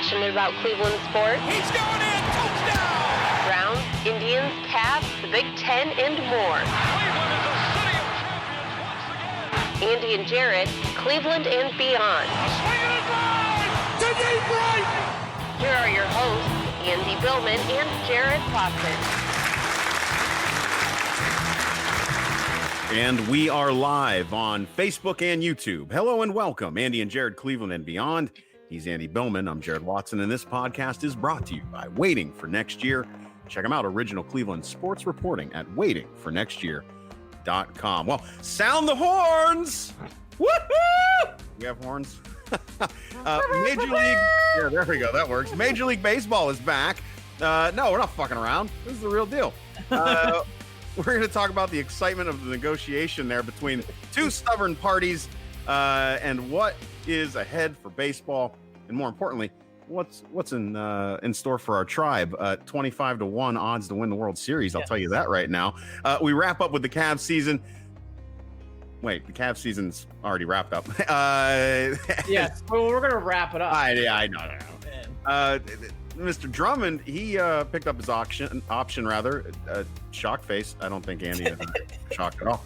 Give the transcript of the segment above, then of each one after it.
passionate about Cleveland sports. He's going in! Touchdown! Browns, Indians, Cavs, the Big Ten, and more. Cleveland is a city of champions once again! Andy and Jarid, Cleveland and beyond. A swing and a drive! To deep right! Here are your hosts, Andy Billman and Jarid Watson. And we are live on Facebook and YouTube. Hello and welcome, Andy and Jarid, Cleveland and beyond. He's Andy Billman. I'm Jarid Watson, and this podcast is brought to you by Waiting for Next Year. Check them out, original Cleveland sports reporting at waitingfornextyear.com. Well, sound the horns! Woohoo! We have horns? Major League, yeah, there we go, that works. Major League Baseball is back. No, we're not fucking around. This is the real deal. We're going to talk about the excitement of the negotiation there between two stubborn parties and what is ahead for baseball, and more importantly, what's in store for our tribe. 25-1 odds to win the World Series. I'll tell you that right now. We wrap up with the Cavs season. Wait, the Cavs season's already wrapped up. Yes, well, we're going to wrap it up. I know. Mr. Drummond, he picked up his option, shock face. I don't think Andy is shocked at all.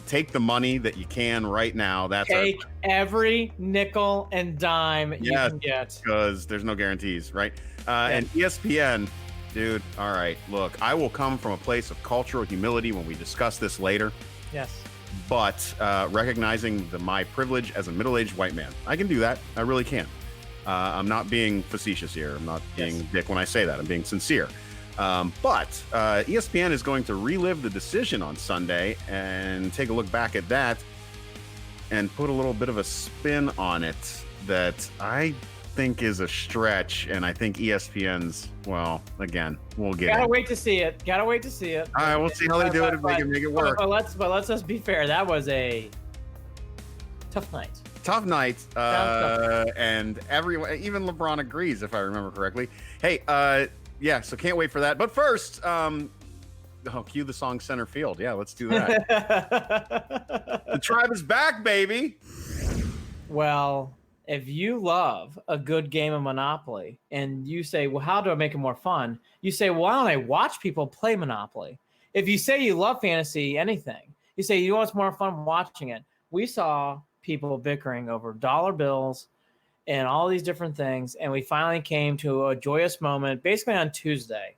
Take the money that you can right now. Take every nickel and dime you can get. Because there's no guarantees, right? And ESPN, dude, all right, look, I will come from a place of cultural humility when we discuss this later. Yes. But recognizing my privilege as a middle-aged white man, I can do that. I really can. I'm not being facetious here. I'm not being a dick when I say that. I'm being sincere. But ESPN is going to relive the decision on Sunday and take a look back at that and put a little bit of a spin on it that I think is a stretch. And I think ESPN's, well, again, we'll get Gotta it. wait to see it. All right, we'll see how they do it if they can make it work. But let's just be fair. That was a tough night. Tough night, and everyone, even LeBron agrees, if I remember correctly. Hey, so can't wait for that. But first, cue the song Center Field. Yeah, let's do that. The tribe is back, baby. Well, if you love a good game of Monopoly and you say, well, how do I make it more fun? You say, well, why don't I watch people play Monopoly? If you say you love fantasy, anything, you say you know what's more fun watching it. We saw people bickering over dollar bills and all these different things, and we finally came to a joyous moment basically on Tuesday.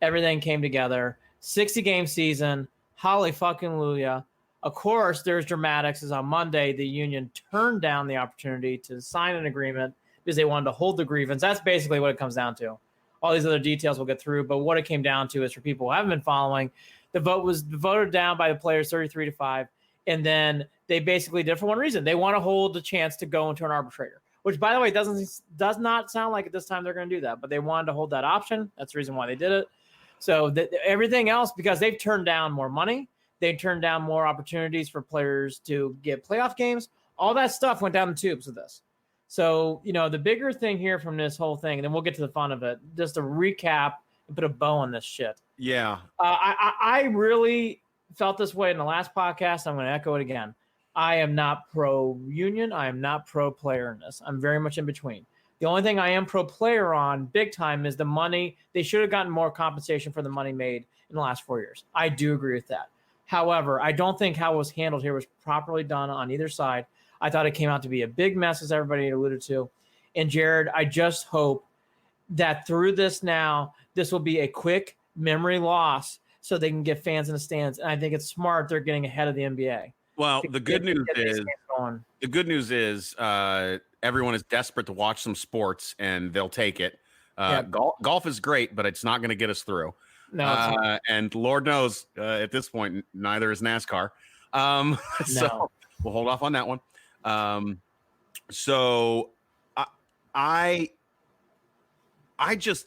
Everything came together. 60-game season. Holly fucking hallelujah. Of course, there's dramatics, as on Monday the union turned down the opportunity to sign an agreement because they wanted to hold the grievance. That's basically what it comes down to. All these other details we'll get through, but what it came down to is, for people who haven't been following, the vote was voted down by the players 33-5. And then they basically did for one reason. They want to hold the chance to go into an arbitrator, which, by the way, does not sound like at this time they're going to do that. But they wanted to hold that option. That's the reason why they did it. So everything else, because they've turned down more money, they turned down more opportunities for players to get playoff games. All that stuff went down the tubes with this. So, the bigger thing here from this whole thing, and then we'll get to the fun of it, just to recap and put a bow on this shit. Yeah. I really felt this way in the last podcast. I'm going to echo it again. I am not pro-union. I am not pro-player in this. I'm very much in between. The only thing I am pro-player on big time is the money. They should have gotten more compensation for the money made in the last 4 years. I do agree with that. However, I don't think how it was handled here was properly done on either side. I thought it came out to be a big mess, as everybody alluded to. And Jarid, I just hope that through this now, this will be a quick memory loss so they can get fans in the stands. And I think it's smart they're getting ahead of the NBA. Well, the good news is everyone is desperate to watch some sports, and they'll take it. Golf is great, but it's not going to get us through. No, and Lord knows, at this point, neither is NASCAR. So we'll hold off on that one. So I just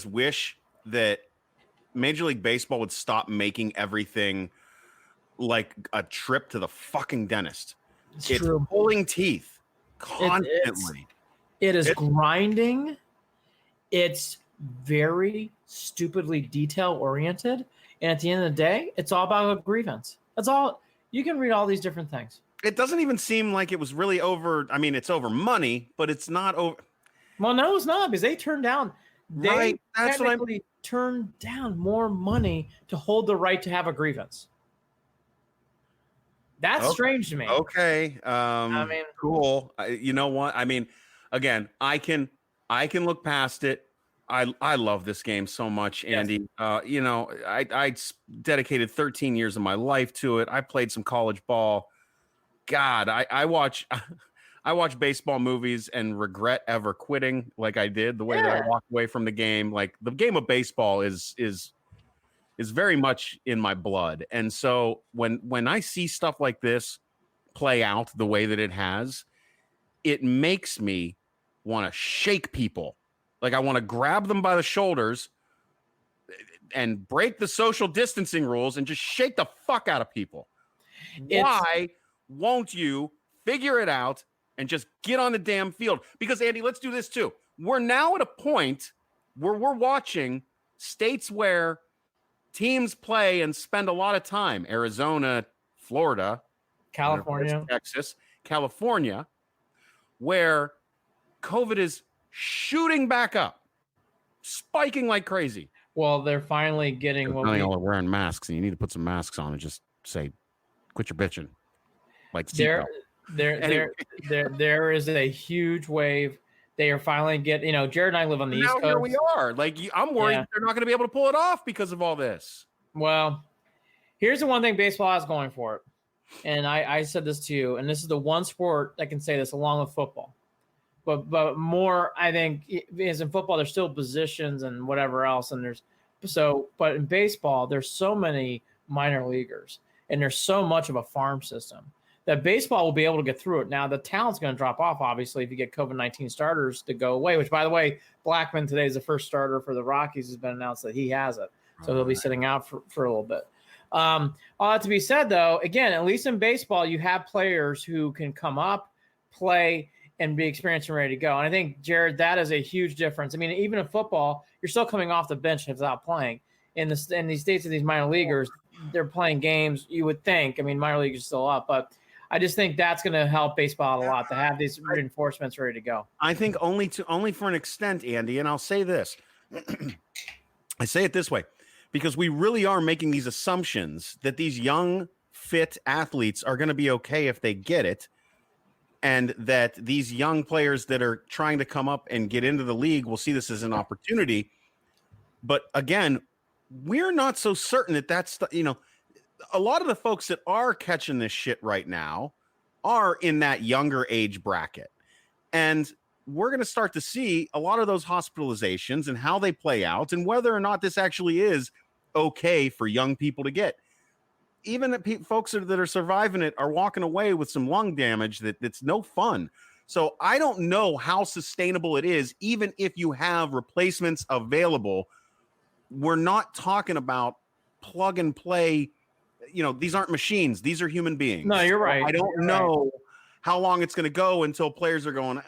wish that Major League Baseball would stop making everything like a trip to the fucking dentist. It's true. Pulling teeth constantly. It is grinding. It's very stupidly detail oriented. And at the end of the day, it's all about a grievance. That's all. You can read all these different things. It doesn't even seem like it was really over. I mean, it's over money, but it's not over. Well, no, it's not, because they turned down. They Right, that's what technically turned down more money to hold the right to have a grievance. That's strange to me. Okay. I mean, cool. You know what? I mean, again, I can look past it. I love this game so much, Andy. You know, I dedicated 13 years of my life to it. I played some college ball. God, I watch I watch baseball movies and regret ever quitting like I did, the way that I walked away from the game. Like, the game of baseball is very much in my blood. And so when I see stuff like this play out the way that it has, it makes me want to shake people. Like, I want to grab them by the shoulders and break the social distancing rules and just shake the fuck out of people. Why won't you figure it out and just get on the damn field? Because, Andy, let's do this too. We're now at a point where we're watching states where teams play and spend a lot of time. Arizona, Florida, California, Texas, California, where COVID is shooting back up, spiking like crazy. well, they're finally getting what All are wearing masks, and you need to put some masks on and just say, quit your bitching. Like, there is a huge wave. They are finally getting, Jared and I live on the East Coast. Here we are. Like, I'm worried they're not going to be able to pull it off because of all this. Well, here's the one thing baseball has going for it. And I said this to you, and this is the one sport that can say this along with football. But more, I think, is in football, there's still positions and whatever else. But in baseball, there's so many minor leaguers, and there's so much of a farm system that baseball will be able to get through it. Now, the talent's going to drop off, obviously, if you get COVID-19 starters to go away, which, by the way, Blackman today is the first starter for the Rockies. Has been announced that he has it. So he'll be sitting out for a little bit. All that to be said, though, again, at least in baseball, you have players who can come up, play, and be experienced and ready to go. And I think, Jared, that is a huge difference. I mean, even in football, you're still coming off the bench without playing. In these states of these minor leaguers, they're playing games, you would think. I mean, minor league is still up, but I just think that's going to help baseball a lot to have these reinforcements ready to go. I think only for an extent, Andy, and I'll say this. I say it this way, because we really are making these assumptions that these young, fit athletes are going to be okay if they get it, and that these young players that are trying to come up and get into the league will see this as an opportunity. But again, we're not so certain that that's a lot of the folks that are catching this shit right now are in that younger age bracket. And we're going to start to see a lot of those hospitalizations and how they play out, and whether or not this actually is okay for young people to get. Even folks that are surviving it are walking away with some lung damage that's no fun. So I don't know how sustainable it is, even if you have replacements available. We're not talking about plug and play. These aren't machines. These are human beings. No, you're right. I don't know how long it's going to go until players are going,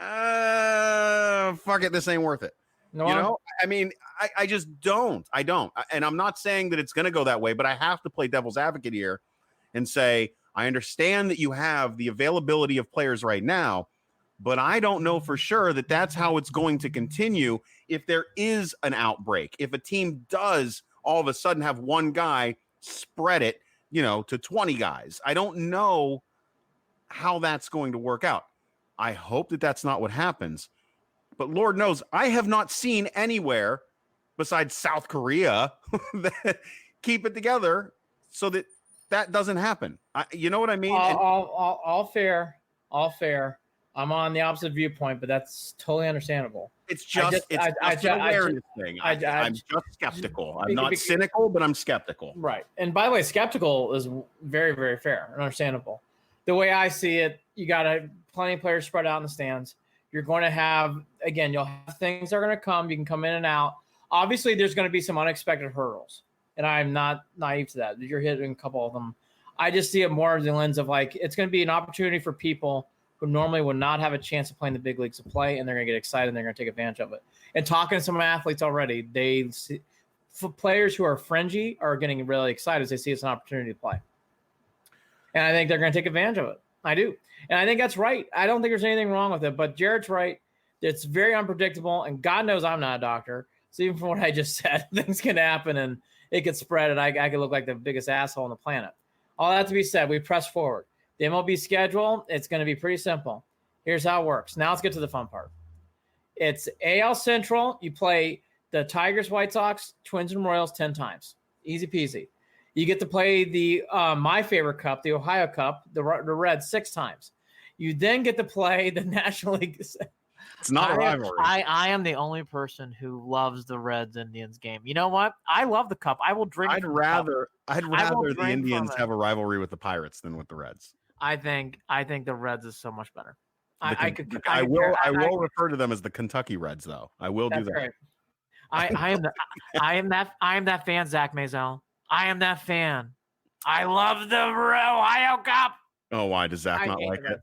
fuck it, this ain't worth it. No, I mean, I just don't. I don't. And I'm not saying that it's going to go that way, but I have to play devil's advocate here and say, I understand that you have the availability of players right now, but I don't know for sure that that's how it's going to continue if there is an outbreak. If a team does all of a sudden have one guy spread it, to 20 guys. I don't know how that's going to work out. I hope that that's not what happens. But Lord knows, I have not seen anywhere besides South Korea that keep it together so that doesn't happen. You know what I mean? All fair. I'm on the opposite viewpoint, but that's totally understandable. It's just an awareness thing. I'm just skeptical. I'm not cynical, but I'm skeptical. Right. And by the way, skeptical is very, very fair and understandable. The way I see it, you got plenty of players spread out in the stands. You're going to have, again, you'll have things that are going to come. You can come in and out. Obviously, there's going to be some unexpected hurdles, and I'm not naive to that. You're hitting a couple of them. I just see it more of the lens of it's going to be an opportunity for people who normally would not have a chance to play in the big leagues to play, and they're going to get excited and they're going to take advantage of it. And talking to some athletes already, for players who are fringy are getting really excited as they see it's an opportunity to play. And I think they're going to take advantage of it. I do. And I think that's right. I don't think there's anything wrong with it, but Jared's right. It's very unpredictable, and God knows I'm not a doctor. So even from what I just said, things can happen, and it could spread, and I could look like the biggest asshole on the planet. All that to be said, we press forward. The MLB schedule, it's going to be pretty simple. Here's how it works. Now let's get to the fun part. It's AL Central. You play the Tigers, White Sox, Twins, and Royals 10 times. Easy peasy. You get to play the my favorite cup, the Ohio Cup, the Reds 6 times. You then get to play the National League. It's not a rivalry. I am the only person who loves the Reds Indians game. You know what? I love the cup. I will drink. I'd rather the Indians it. have a rivalry with the Pirates than with the Reds. I think the Reds is so much better. I will refer to them as the Kentucky Reds, though. I will do that. Right. I am that fan, Zach Mazel. I am that fan. I love the Ohio Cup. Oh, why does Zach not like it?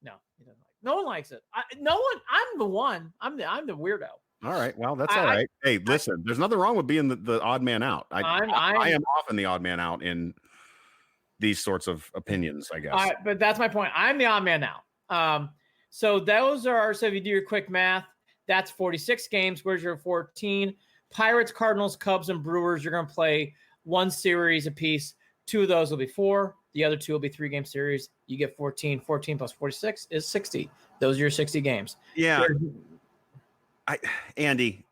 No, he doesn't like it. No one likes it. No one. I'm the one. I'm the weirdo. All right. Well, that's all right. Hey, listen. There's nothing wrong with being the odd man out. I am often the odd man out in these sorts of opinions, I guess. But that's my point. I'm the odd man out. So those are. So if you do your quick math, that's 46 games. Where's your 14? Pirates, Cardinals, Cubs, and Brewers. You're going to play one series apiece. 2 of those will be 4. The other 2 will be 3-game series. You get 14. 14 plus 46 is 60. Those are your 60 games. Yeah. Andy,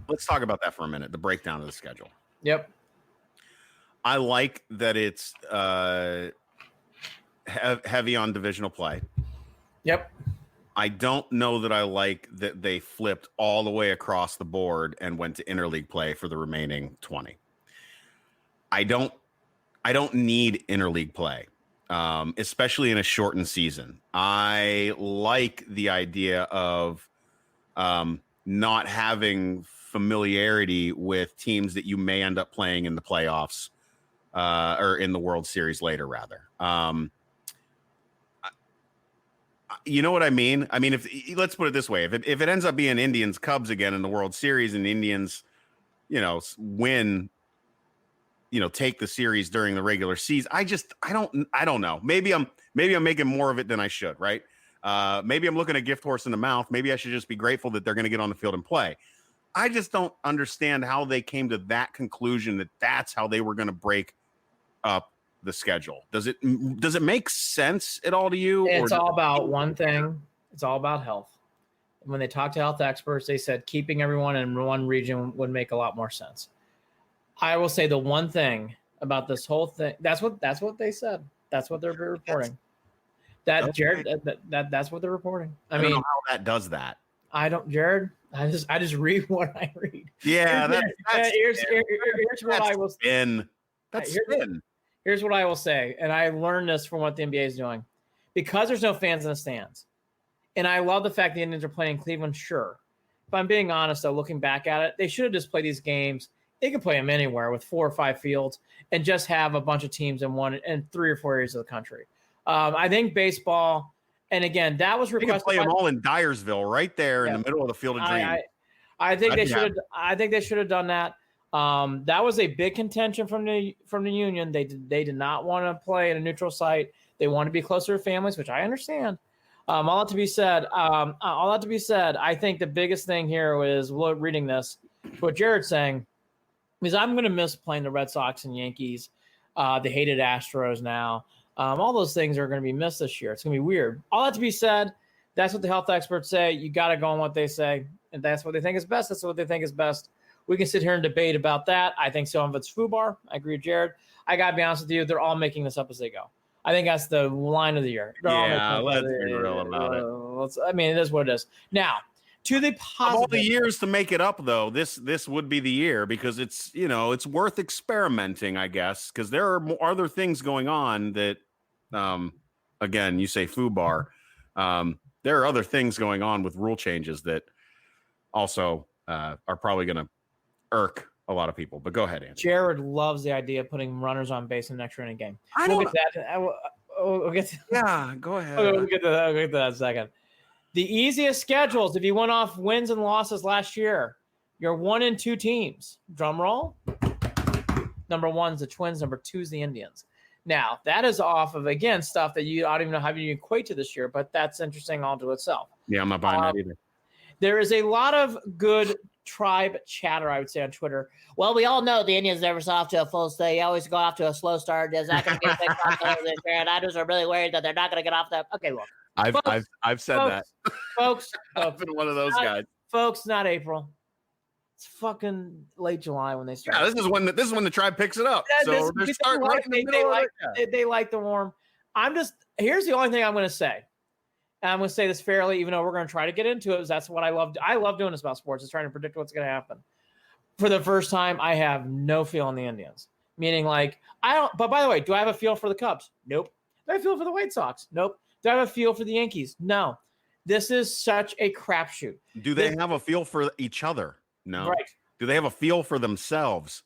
let's talk about that for a minute. The breakdown of the schedule. Yep. I like that it's heavy on divisional play. Yep. I don't know that I like that they flipped all the way across the board and went to interleague play for the remaining 20. I don't need interleague play, especially in a shortened season. I like the idea of not having familiarity with teams that you may end up playing in the playoffs or in the World Series later, rather. You know what I mean? I mean, if let's put it this way: if it ends up being Indians Cubs again in the World Series, and the Indians, win, take the series during the regular season, I don't know. Maybe I'm making more of it than I should, right? Maybe I'm looking a gift horse in the mouth. Maybe I should just be grateful that they're going to get on the field and play. I just don't understand how they came to that conclusion that that's how they were going to break up the schedule. Does it make sense at all to you? It's all about one thing. It's all about health. When they talked to health experts, they said keeping everyone in one region would make a lot more sense. I will say the one thing about this whole thing, that's what they said. That's what they're reporting. Jared, that's what they're reporting. I mean, don't know how that does that. I don't, Jared. I just read what I read. Yeah, here's what I will spin. That's spin. Here's what I will say, and I learned this from what the NBA is doing. Because there's no fans in the stands, and I love the fact the Indians are playing in Cleveland, sure. If I'm being honest, though, looking back at it, they should have just played these games. They could play them anywhere with 4 or 5 fields and just have a bunch of teams in 3 or 4 areas of the country. I think baseball, and again, that was requested. They could play them all in Dyersville, right there in the middle of the Field of Dreams. I think they should have. I think they should have done that. That was a big contention from the union. They did not want to play at a neutral site. They want to be closer to families, which I understand. All that to be said, I think the biggest thing here is reading this, what Jared's saying, is I'm going to miss playing the Red Sox and Yankees, the hated Astros now. All those things are going to be missed this year. It's going to be weird. All that to be said, that's what the health experts say. You got to go on what they say, and that's what they think is best. That's what they think is best. We can sit here and debate about that. I think some of it's FUBAR. I agree with Jared. I got to be honest with you. They're all making this up as they go. I think that's the line of the year. Let's be real about it. I mean, it is what it is. Now, to the positive. Of all the years to make it up, though, this would be the year because it's worth experimenting, I guess, because there are other things going on that, again, you say FUBAR. There are other things going on with rule changes that also are probably going to irk a lot of people, but go ahead, Andy. Jared loves the idea of putting runners on base in the next inning game. We'll get to that. Yeah, go ahead. We'll get to that in a second. The easiest schedules, if you went off wins and losses last year, you're 1 and 2 teams. Drum roll. Number 1's the Twins. Number 2's the Indians. Now, that is off of, again, stuff that I don't even know how you equate to this year, but that's interesting all to itself. Yeah, I'm not buying that either. There is a lot of good tribe chatter, I would say, on Twitter. Well, we all know the Indians never saw off to a full start. They always go off to a slow start. There's not going to get big this year, and I just are really worried that they're not going to get off that. Okay, look. I've said that. Folks. I've been one of those guys. Folks, not April. It's fucking late July when they start. Yeah, this is when the tribe picks it up. Yeah, so they're starting right in the middle of it. They like the warm. Here's the only thing I'm going to say. And I'm going to say this fairly, even though we're going to try to get into it. That's what I love. I love doing this about sports, is trying to predict what's going to happen. For the first time, I have no feel on the Indians. Meaning, like, I don't. But by the way, do I have a feel for the Cubs? Nope. Do I have a feel for the White Sox? Nope. Do I have a feel for the Yankees? No. This is such a crapshoot. Do they have a feel for each other? No. Right. Do they have a feel for themselves?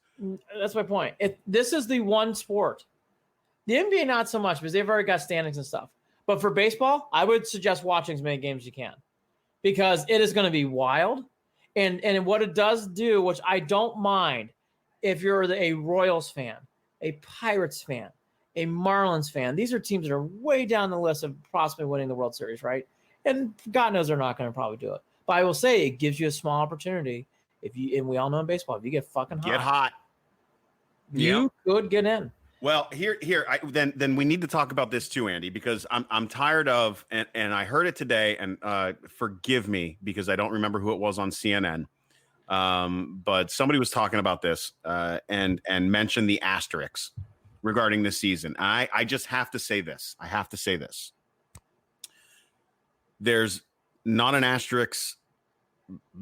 That's my point. This is the one sport. The NBA, not so much, because they've already got standings and stuff. But for baseball, I would suggest watching as many games as you can, because it is going to be wild. And what it does do, which I don't mind, if you're a Royals fan, a Pirates fan, a Marlins fan, these are teams that are way down the list of possibly winning the World Series, right? And God knows they're not going to probably do it. But I will say it gives you a small opportunity. And we all know in baseball, if you get fucking hot, you could get in. Well, then we need to talk about this too, Andy, because I'm tired of, and I heard it today, and forgive me because I don't remember who it was on CNN, but somebody was talking about this and mentioned the asterisks regarding this season. I just have to say this. There's not an asterisk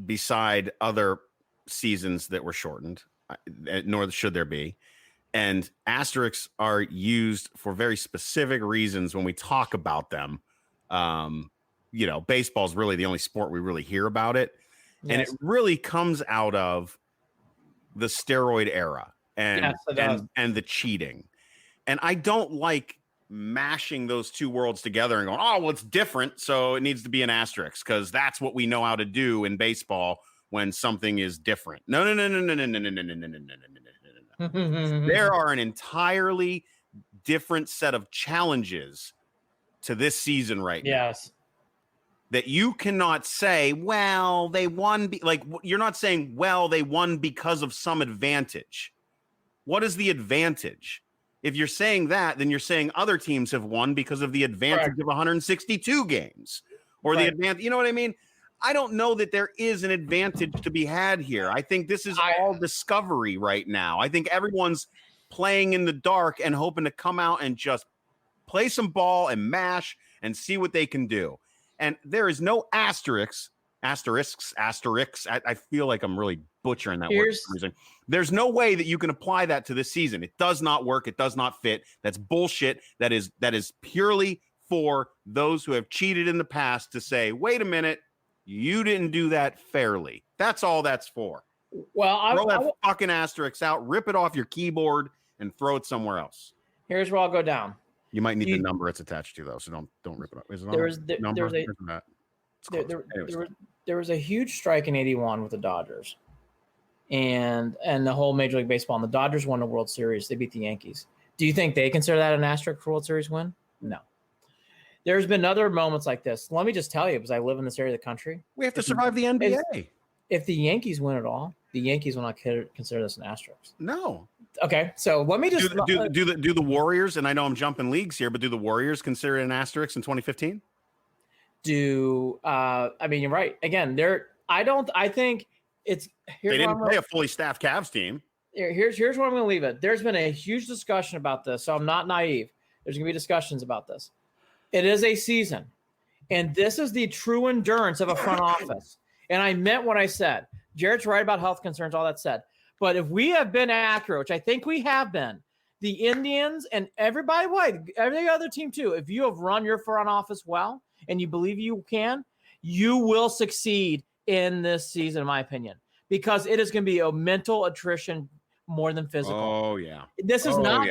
beside other seasons that were shortened, nor should there be. And asterisks are used for very specific reasons when we talk about them. Baseball is really the only sport we really hear about it. Yes. And it really comes out of the steroid era and the cheating. And I don't like mashing those two worlds together and going, oh, well, it's different, so it needs to be an asterisk, because that's what we know how to do in baseball when something is different. No. There are an entirely different set of challenges to this season right now. Yes. That you cannot say, well, they won. You're not saying, well, they won because of some advantage. What is the advantage? If you're saying that, then you're saying other teams have won because of the advantage of 162 games or the advantage. You know what I mean? I don't know that there is an advantage to be had here. I think this is all discovery right now. I think everyone's playing in the dark and hoping to come out and just play some ball and mash and see what they can do. And there is no asterisks. I feel like I'm really butchering that word. There's no way that you can apply that to this season. It does not work. It does not fit. That's bullshit. That is purely for those who have cheated in the past to say, wait a minute, you didn't do that fairly. That's all that's for. Well, throw that fucking asterisk out, rip it off your keyboard, and throw it somewhere else. Here's where I'll go down. You might need the number it's attached to, though, so don't rip it up. Is it there was a huge strike in '81 with the Dodgers, and the whole Major League Baseball. And the Dodgers won the World Series. They beat the Yankees. Do you think they consider that an asterisk for World Series win? No. There's been other moments like this. Let me just tell you, because I live in this area of the country. We have to survive the NBA. If the Yankees win it all, the Yankees will not consider this an asterisk. No. Okay, so let me just do the Warriors, and I know I'm jumping leagues here, but do the Warriors consider it an asterisk in 2015? I mean, you're right. Again, I think it's they didn't play a fully staffed Cavs team. Here's where I'm going to leave it. There's been a huge discussion about this, so I'm not naive. There's going to be discussions about this. It is a season, and this is the true endurance of a front office. And I meant what I said. Jared's right about health concerns, all that said. But if we have been accurate, which I think we have been, the Indians and everybody, every other team too, if you have run your front office well and you believe you can, you will succeed in this season, in my opinion, because it is going to be a mental attrition more than physical. Oh, yeah. This is not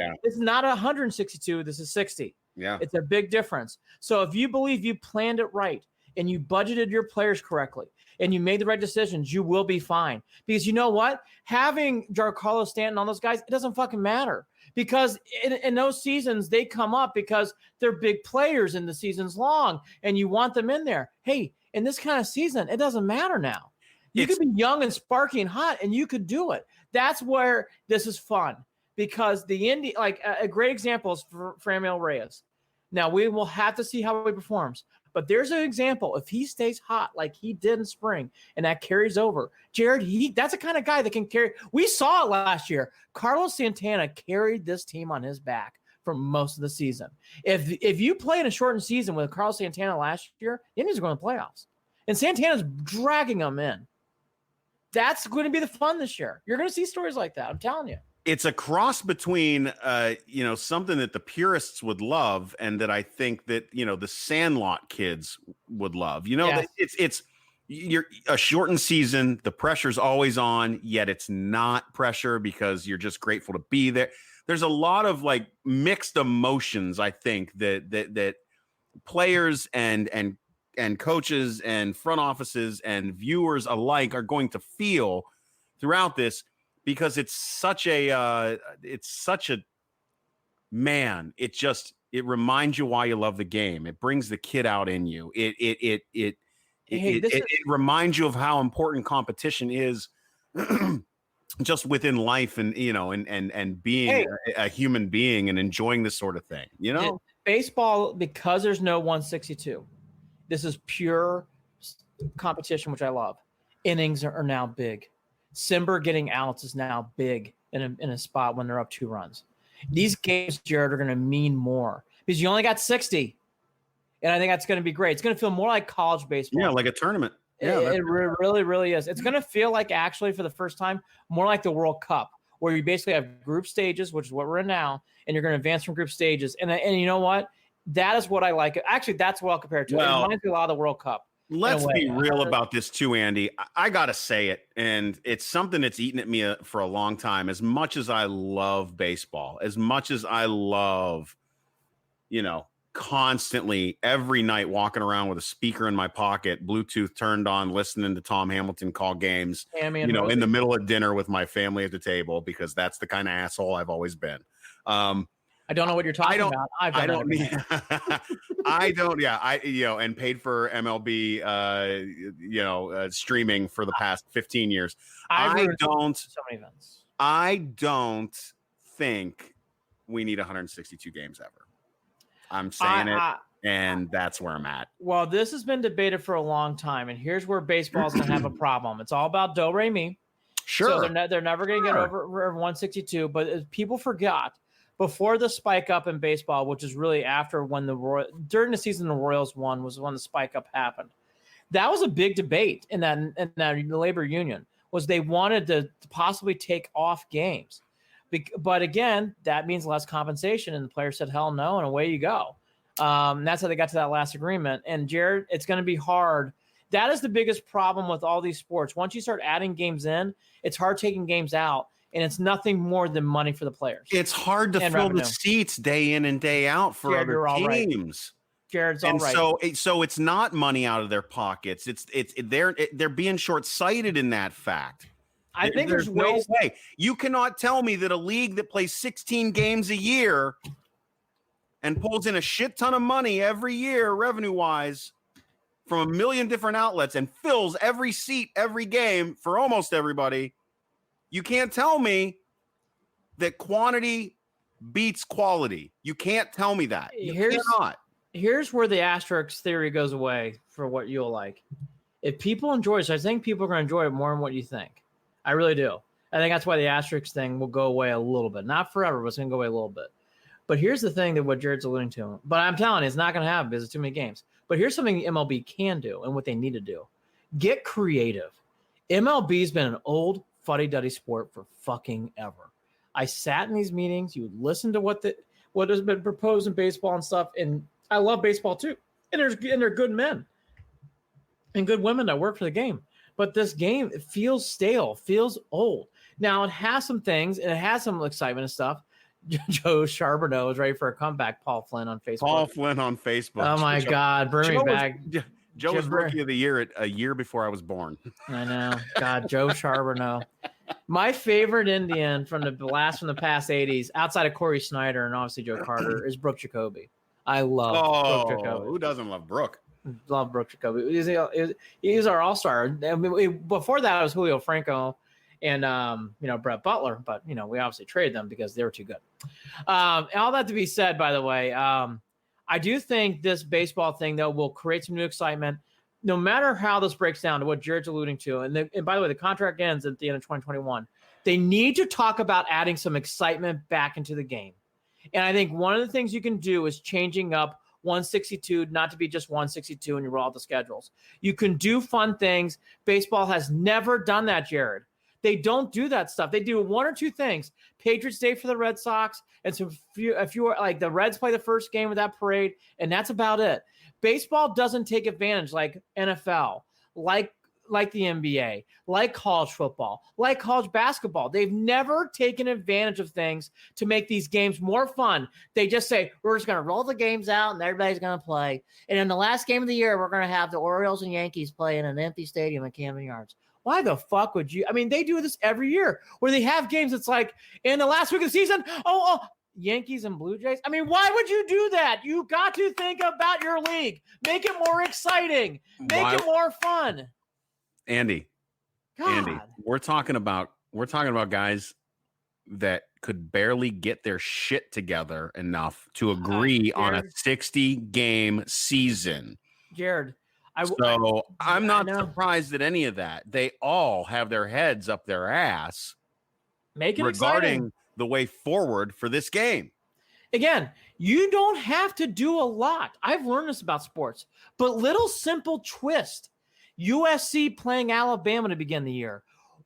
162. This is 60. Yeah. It's a big difference. So if you believe you planned it right and you budgeted your players correctly and you made the right decisions, you will be fine. Because you know what? Having Giancarlo Stanton on those guys, it doesn't fucking matter. because in those seasons, they come up because they're big players and the season's long and you want them in there. Hey, in this kind of season, it doesn't matter now. You could be young and sparky and hot and you could do it. That's where this is fun because like a great example is for Framil Reyes. Now we will have to see how he performs, but there's an example. If he stays hot like he did in spring and that carries over, Jarid, that's the kind of guy that can carry. We saw it last year. Carlos Santana carried this team on his back for most of the season. If you play in a shortened season with Carlos Santana last year, the Indians are going to the playoffs, and Santana's dragging them in. That's going to be the fun this year. You're going to see stories like that. I'm telling you. It's a cross between, something that the purists would love and that I think that, the Sandlot kids would love. Yes. You're a shortened season. The pressure's always on, yet it's not pressure because you're just grateful to be there. There's a lot of like mixed emotions, I think, that players and coaches and front offices and viewers alike are going to feel throughout this because it's such a man. It reminds you why you love the game. It brings the kid out in you. It reminds you of how important competition is just within life and, and being a human being and enjoying this sort of thing, Baseball, because there's no 162. This is pure competition, which I love. Innings are now big. Simber getting outs is now big in a spot when they're up 2 runs. These games, Jared, are going to mean more because you only got 60. And I think that's going to be great. It's going to feel more like college baseball. Yeah, like a tournament. Yeah, it really, really is. It's going to feel like, actually, for the first time, more like the World Cup, where you basically have group stages, which is what we're in now, and you're going to advance from group stages. And you know what? That is what I like. Actually, that's what I'll compare it to. It reminds me a lot of the World Cup. Let's be real about this too, Andy. I got to say it, and it's something that's eaten at me for a long time. As much as I love baseball, as much as I love, constantly every night walking around with a speaker in my pocket, Bluetooth turned on, listening to Tom Hamilton call games, in the middle of dinner with my family at the table, because that's the kind of asshole I've always been. I don't know what you're talking about. I don't. Yeah, and paid for MLB, streaming for the past 15 years. I don't think we need 162 games ever. I'm saying and that's where I'm at. Well, this has been debated for a long time, and here's where baseball's going to have a problem. It's all about do re mi. Sure. So they're never going to get over 162, but people forgot. Before the spike up in baseball, which is really after when during the season the Royals won, was when the spike up happened. That was a big debate in that labor union, was they wanted to possibly take off games. But again, that means less compensation, and the player said, hell no, and away you go. That's how they got to that last agreement. And Jared, it's going to be hard. That is the biggest problem with all these sports. Once you start adding games in, it's hard taking games out. And it's nothing more than money for the players. It's hard to fill the seats day in and day out for other teams. Jared's all right. So it's not money out of their pockets. They're being short-sighted in that fact. I think there's no way. You cannot tell me that a league that plays 16 games a year and pulls in a shit ton of money every year, revenue-wise, from a million different outlets and fills every seat every game for almost everybody. You can't tell me that quantity beats quality. You can't tell me that. Here's where the asterisk theory goes away for what you'll like. If people enjoy it, so I think people are going to enjoy it more than what you think. I really do. I think that's why the asterisk thing will go away a little bit. Not forever, but it's going to go away a little bit. But here's the thing that what Jared's alluding to. But I'm telling you, it's not going to happen because it's too many games. But here's something the MLB can do and what they need to do. Get creative. MLB's been an old fuddy-duddy sport for fucking ever. I sat in these meetings. You would listen to what has been proposed in baseball and stuff. And I love baseball too. And they're good men and good women that work for the game. But this game, it feels stale, feels old. Now, it has some things, and it has some excitement and stuff. Joe Charbonneau is ready for a comeback. Paul Flynn on Facebook. Oh, my God. Bring me back. Joe was Rookie of the Year a year before I was born. I know. God, Joe Charbonneau. My favorite Indian from the blast from the past 80s, outside of Corey Snyder and obviously Joe Carter, is Brooke Jacoby. I love Brooke Jacoby. Who doesn't love Brooke? Love Brooke Jacoby. He's our all-star. I mean, before that, it was Julio Franco and Brett Butler, but we obviously traded them because they were too good. All that to be said, by the way, I do think this baseball thing though will create some new excitement. No matter how this breaks down to what Jared's alluding to, and by the way, the contract ends at the end of 2021. They need to talk about adding some excitement back into the game. And I think one of the things you can do is changing up 162, not to be just 162 when you roll out the schedules. You can do fun things. Baseball has never done that, Jared. They don't do that stuff. They do one or two things. Patriots Day for the Red Sox, and a few like the Reds play the first game of that parade, and that's about it. Baseball doesn't take advantage like NFL, like the NBA, like college football, like college basketball. They've never taken advantage of things to make these games more fun. They just say, we're just going to roll the games out and everybody's going to play. And in the last game of the year, we're going to have the Orioles and Yankees play in an empty stadium at Camden Yards. Why the fuck would you? I mean, they do this every year where they have games. It's like in the last week of the season, Yankees and Blue Jays. I mean, why would you do that? You got to think about your league. Make it more exciting. Make it more fun. Andy, we're talking about guys that could barely get their shit together enough to agree on a 60-game season. Jared, I'm not surprised at any of that. They all have their heads up their ass regarding exciting. The way forward for this game. Again, you don't have to do a lot. I've learned this about sports, but little simple twist. USC playing Alabama to begin the year.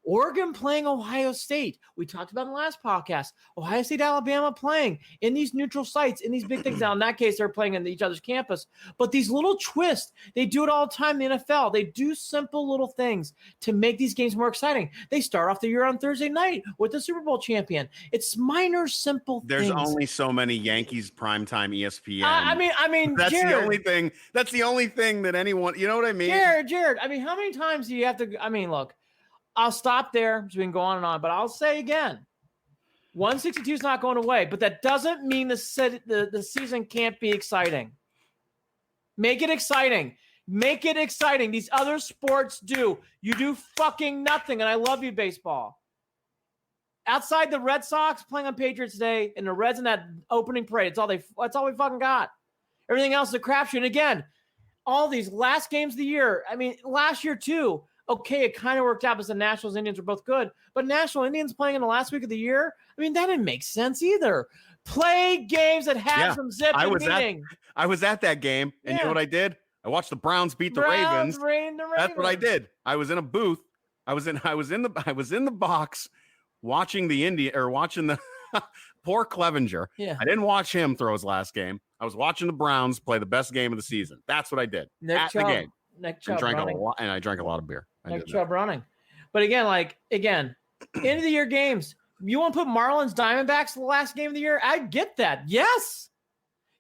Oregon playing Ohio State. We talked about in the last podcast. Ohio State, Alabama playing in these neutral sites, in these big things. Now, in that case, they're playing in each other's campus. But these little twists, they do it all the time in the NFL. They do simple little things to make these games more exciting. They start off the year on Thursday night with the Super Bowl champion. It's minor, simple There's things. only so many Yankees primetime ESPN. I mean, that's Jared, the only thing. That's the only thing that anyone. You know what I mean? Jared. I mean, how many times do you have to? I mean, look. I'll stop there so we can go on and on, but I'll say again, 162 is not going away, but that doesn't mean the season can't be exciting. Make it exciting. Make it exciting. These other sports do. You do fucking nothing, and I love you, baseball. Outside the Red Sox playing on Patriots Day and the Reds in that opening parade, that's all we fucking got. Everything else is a crapshoot. And again, all these last games of the year, I mean, last year too, okay, it kind of worked out because the Nationals and Indians were both good, but National Indians playing in the last week of the year, I mean, that didn't make sense either. Play games that have some zip and meaning. I was at that game, and you know what I did? I watched the Browns beat the Ravens. That's what I did. I was in a booth. I was in the box watching the poor Clevenger. Yeah. I didn't watch him throw his last game. I was watching the Browns play the best game of the season. That's what I did at the game. Nick Chubb and I drank a lot of beer. Nick Chubb running. But again, end of the year games. You want to put Marlins Diamondbacks the last game of the year? I get that. Yes.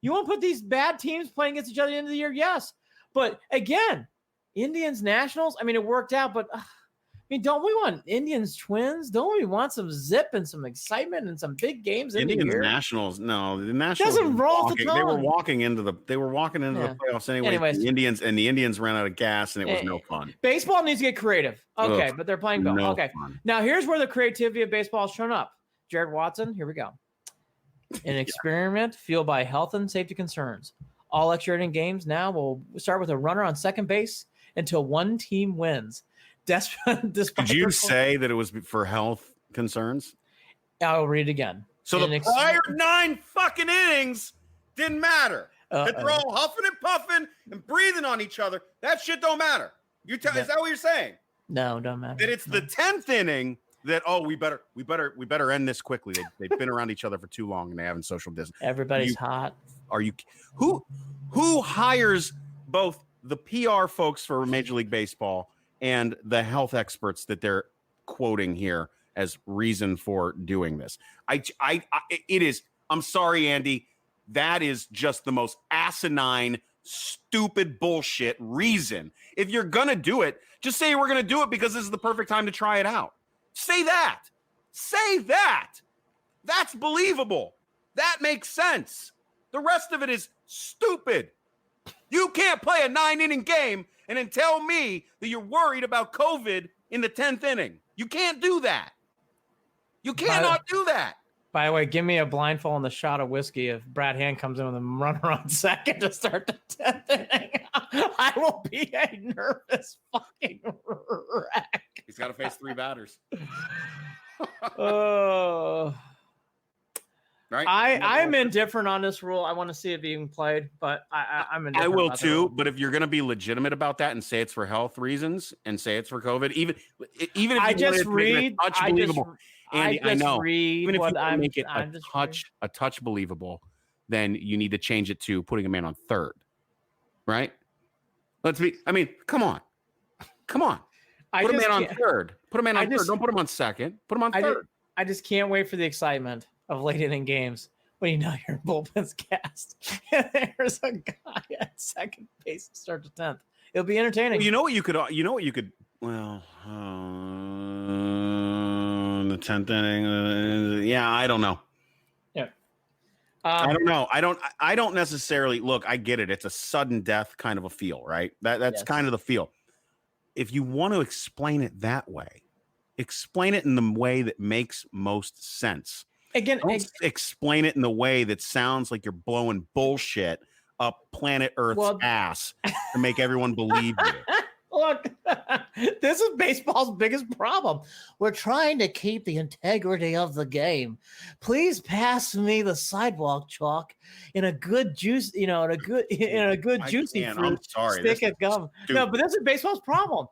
You want to put these bad teams playing against each other at the end of the year? Yes. But again, Indians Nationals, I mean, it worked out, but I mean, don't we want Indians Twins? Don't we want some zip and some excitement and some big games in Indians the year? Nationals? No, the Nationals doesn't roll the tone. They were walking into the playoffs anyway. Anyways. The Indians ran out of gas, and it was no fun. Baseball needs to get creative. Okay, but they're playing ball. Okay. Fun. Now here's where the creativity of baseball has shown up. Jared Watson, here we go. An experiment fueled by health and safety concerns. All extra inning games now will start with a runner on second base until one team wins. Did you say that it was for health concerns? I'll read it again. So the prior 9 fucking innings didn't matter. That they're all huffing and puffing and breathing on each other. That shit don't matter. Is that what you're saying? No, don't matter. That it's the 10th inning that we better end this quickly. They've been around each other for too long and they haven't social distance. Everybody's hot. Are you who hires both the PR folks for Major League Baseball and the health experts that they're quoting here as reason for doing this? I'm sorry, Andy. That is just the most asinine, stupid bullshit reason. If you're going to do it, just say we're going to do it because this is the perfect time to try it out. Say that. Say that. That's believable. That makes sense. The rest of it is stupid. You can't play a 9-inning game and then tell me that you're worried about COVID in the 10th inning. You can't do that. You cannot do that. By the way, give me a blindfold and a shot of whiskey if Brad Hand comes in with a runner on second to start the 10th inning. I will be a nervous fucking wreck. He's got to face 3 batters. Right? I'm indifferent on this rule. I want to see it being played, but I'm indifferent. I will about the too. rule. But if you're going to be legitimate about that and say it's for health reasons and say it's for COVID, even if you I just wanted to make it read. a touch believable, Andy, I know. Even if you want to make it a touch believable, then you need to change it to putting a man on third, right? Come on. Put a man on third. Put a man on third. Don't put him on second. Put him on third. I just can't wait for the excitement of late inning games when you know your bullpen's cast and there's a guy at second base to start the 10th. It'll be entertaining. Well, you know what you could. Well, the 10th inning. Yeah, I don't know. Yeah, I don't know. I don't necessarily look. I get it. It's a sudden death kind of a feel, right? That's kind of the feel. If you want to explain it that way, explain it in the way that makes most sense. Again, don't explain it in the way that sounds like you're blowing bullshit up planet Earth's ass to make everyone believe you. Look, this is baseball's biggest problem. We're trying to keep the integrity of the game. Please pass me the sidewalk chalk in a good juice, in a good juicy fruit. I'm sorry. Stick of gum. No, but this is baseball's problem.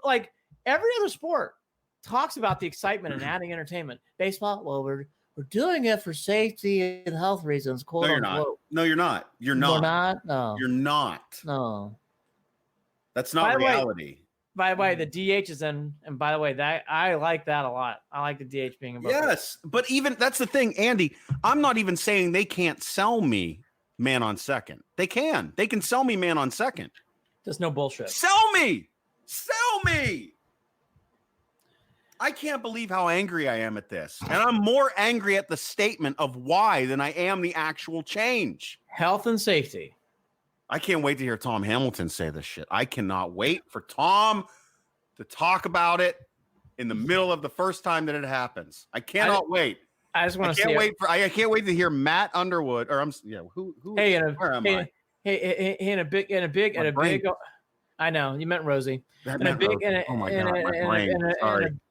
Like every other sport talks about the excitement and adding entertainment. Baseball, well, we're doing it for safety and health reasons. No, you're not. No, you're not. You're not. We're not. No, you're not. No. That's not reality. By the way, the DH is in, and by the way, that I like that a lot. I like the DH being above. Yes, but even that's the thing, Andy. I'm not even saying they can't sell me man on second. They can. They can sell me man on second. There's no bullshit. Sell me. Sell me. I can't believe how angry I am at this. And I'm more angry at the statement of why than I am the actual change. Health and safety. I can't wait to hear Tom Hamilton say this shit. I cannot wait for Tom to talk about it in the middle of the first time that it happens. I cannot wait. I just want to see. I can't wait to hear Matt Underwood who Hey, in a big I know you meant Rosie. In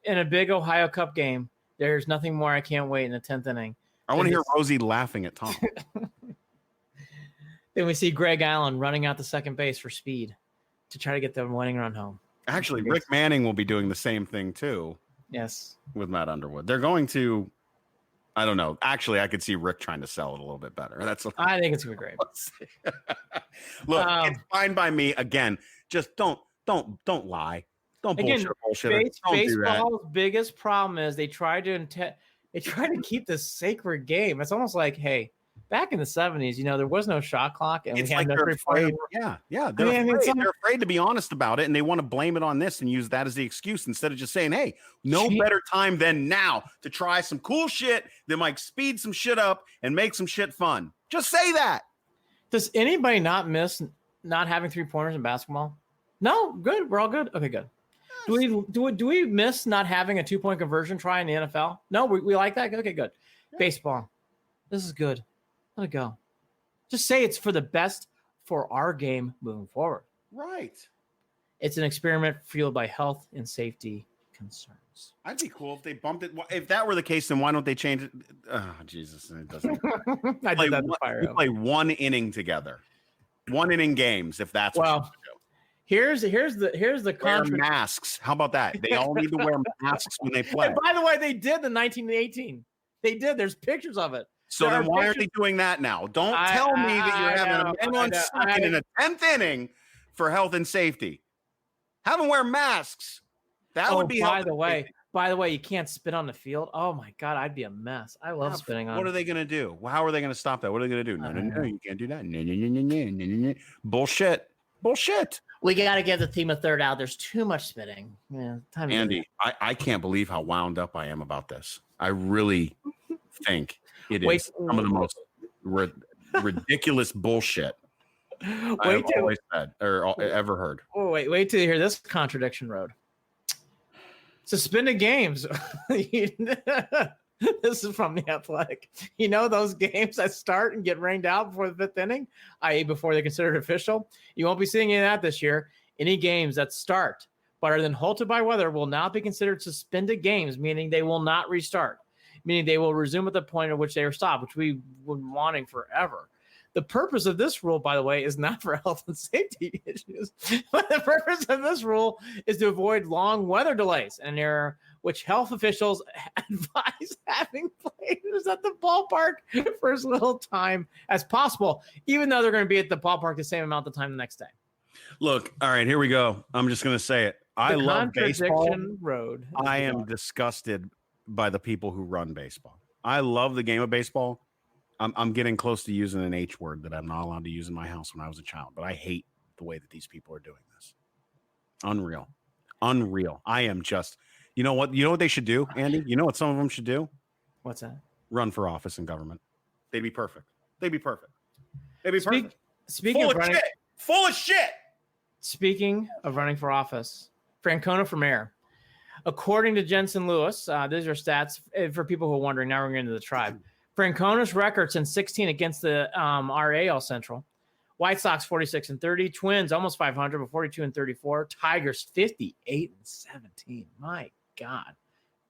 a big Ohio Cup game, there's nothing more I can't wait in the 10th inning. I want to hear Rosie laughing at Tom. Then we see Greg Allen running out to second base for speed to try to get the winning run home. Actually, Rick Manning will be doing the same thing too. Yes. With Matt Underwood. They're going to, I don't know. Actually, I could see Rick trying to sell it a little bit better. I think it's going to be great. Look, it's fine by me. Again, just don't lie. Don't bullshit. Baseball's biggest problem is they try to keep this sacred game. It's almost like, hey, back in the 70s, there was no shot clock, and it's we had like no afraid. Yeah. They're afraid to be honest about it, and they want to blame it on this and use that as the excuse instead of just saying, "Hey, no better time than now to try some cool shit that might speed some shit up and make some shit fun." Just say that. Does anybody not miss not having 3-pointers in basketball? No, good. We're all good. Okay, good. Do we miss not having a 2-point conversion try in the NFL? No, we like that. Okay, good. Yeah. Baseball. This is good. Let it go. Just say it's for the best for our game moving forward. Right. It's an experiment fueled by health and safety concerns. I'd be cool if they bumped it. If that were the case, then why don't they change it? Oh, Jesus. It doesn't. I did that to fire. We play 1 inning together. 1 inning games, if that's what you do. Here's the contract. Wear masks. How about that? They all need to wear masks when they play. And by the way, they did in 1918. They did. There's pictures of it. So then why aren't they doing that now? Don't tell me that you're having a man on second in a 10th inning for health and safety. Have them wear masks. That would be. By the way, you can't spit on the field. Oh my God, I'd be a mess. I love spitting on. What are they going to do? Well, how are they going to stop that? What are they going to do? No, you can't do that. No. Bullshit. Bullshit. We got to give the team a third out. There's too much spitting. Yeah, time to do Andy, I can't believe how wound up I am about this. I really think it Wait. is some of the most ridiculous bullshit I have always said or ever heard. Oh, wait till you hear this contradiction road. Suspended games. This is from The Athletic. You know those games that start and get rained out before the fifth inning, i.e. before they're considered official? You won't be seeing any of that this year. Any games that start but are then halted by weather will not be considered suspended games, meaning they will not restart, meaning they will resume at the point at which they were stopped, which we've been wanting forever. The purpose of this rule, by the way, is not for health and safety issues, but the purpose of this rule is to avoid long weather delays, an error which health officials advise having players at the ballpark for as little time as possible, even though they're going to be at the ballpark the same amount of time the next day. Look, all right, here we go. I'm just going to say it. I love baseball. Road. I am disgusted by the people who run baseball. I love the game of baseball. I'm getting close to using an H word that I'm not allowed to use in my house when I was a child, but I hate the way that these people are doing this. Unreal. I am just, you know what they should do, Andy? You know what some of them should do? What's that? Run for office in government. They'd be perfect. Speaking of running, Full of shit. Speaking of running for office, Francona for mayor. According to Jensen Lewis, these are stats for people who are wondering. Now we're getting into the tribe. Francona's record since 16 against the RAL Central. White Sox 46-30, Twins almost 500 but 42-34, Tigers 58-17. My God,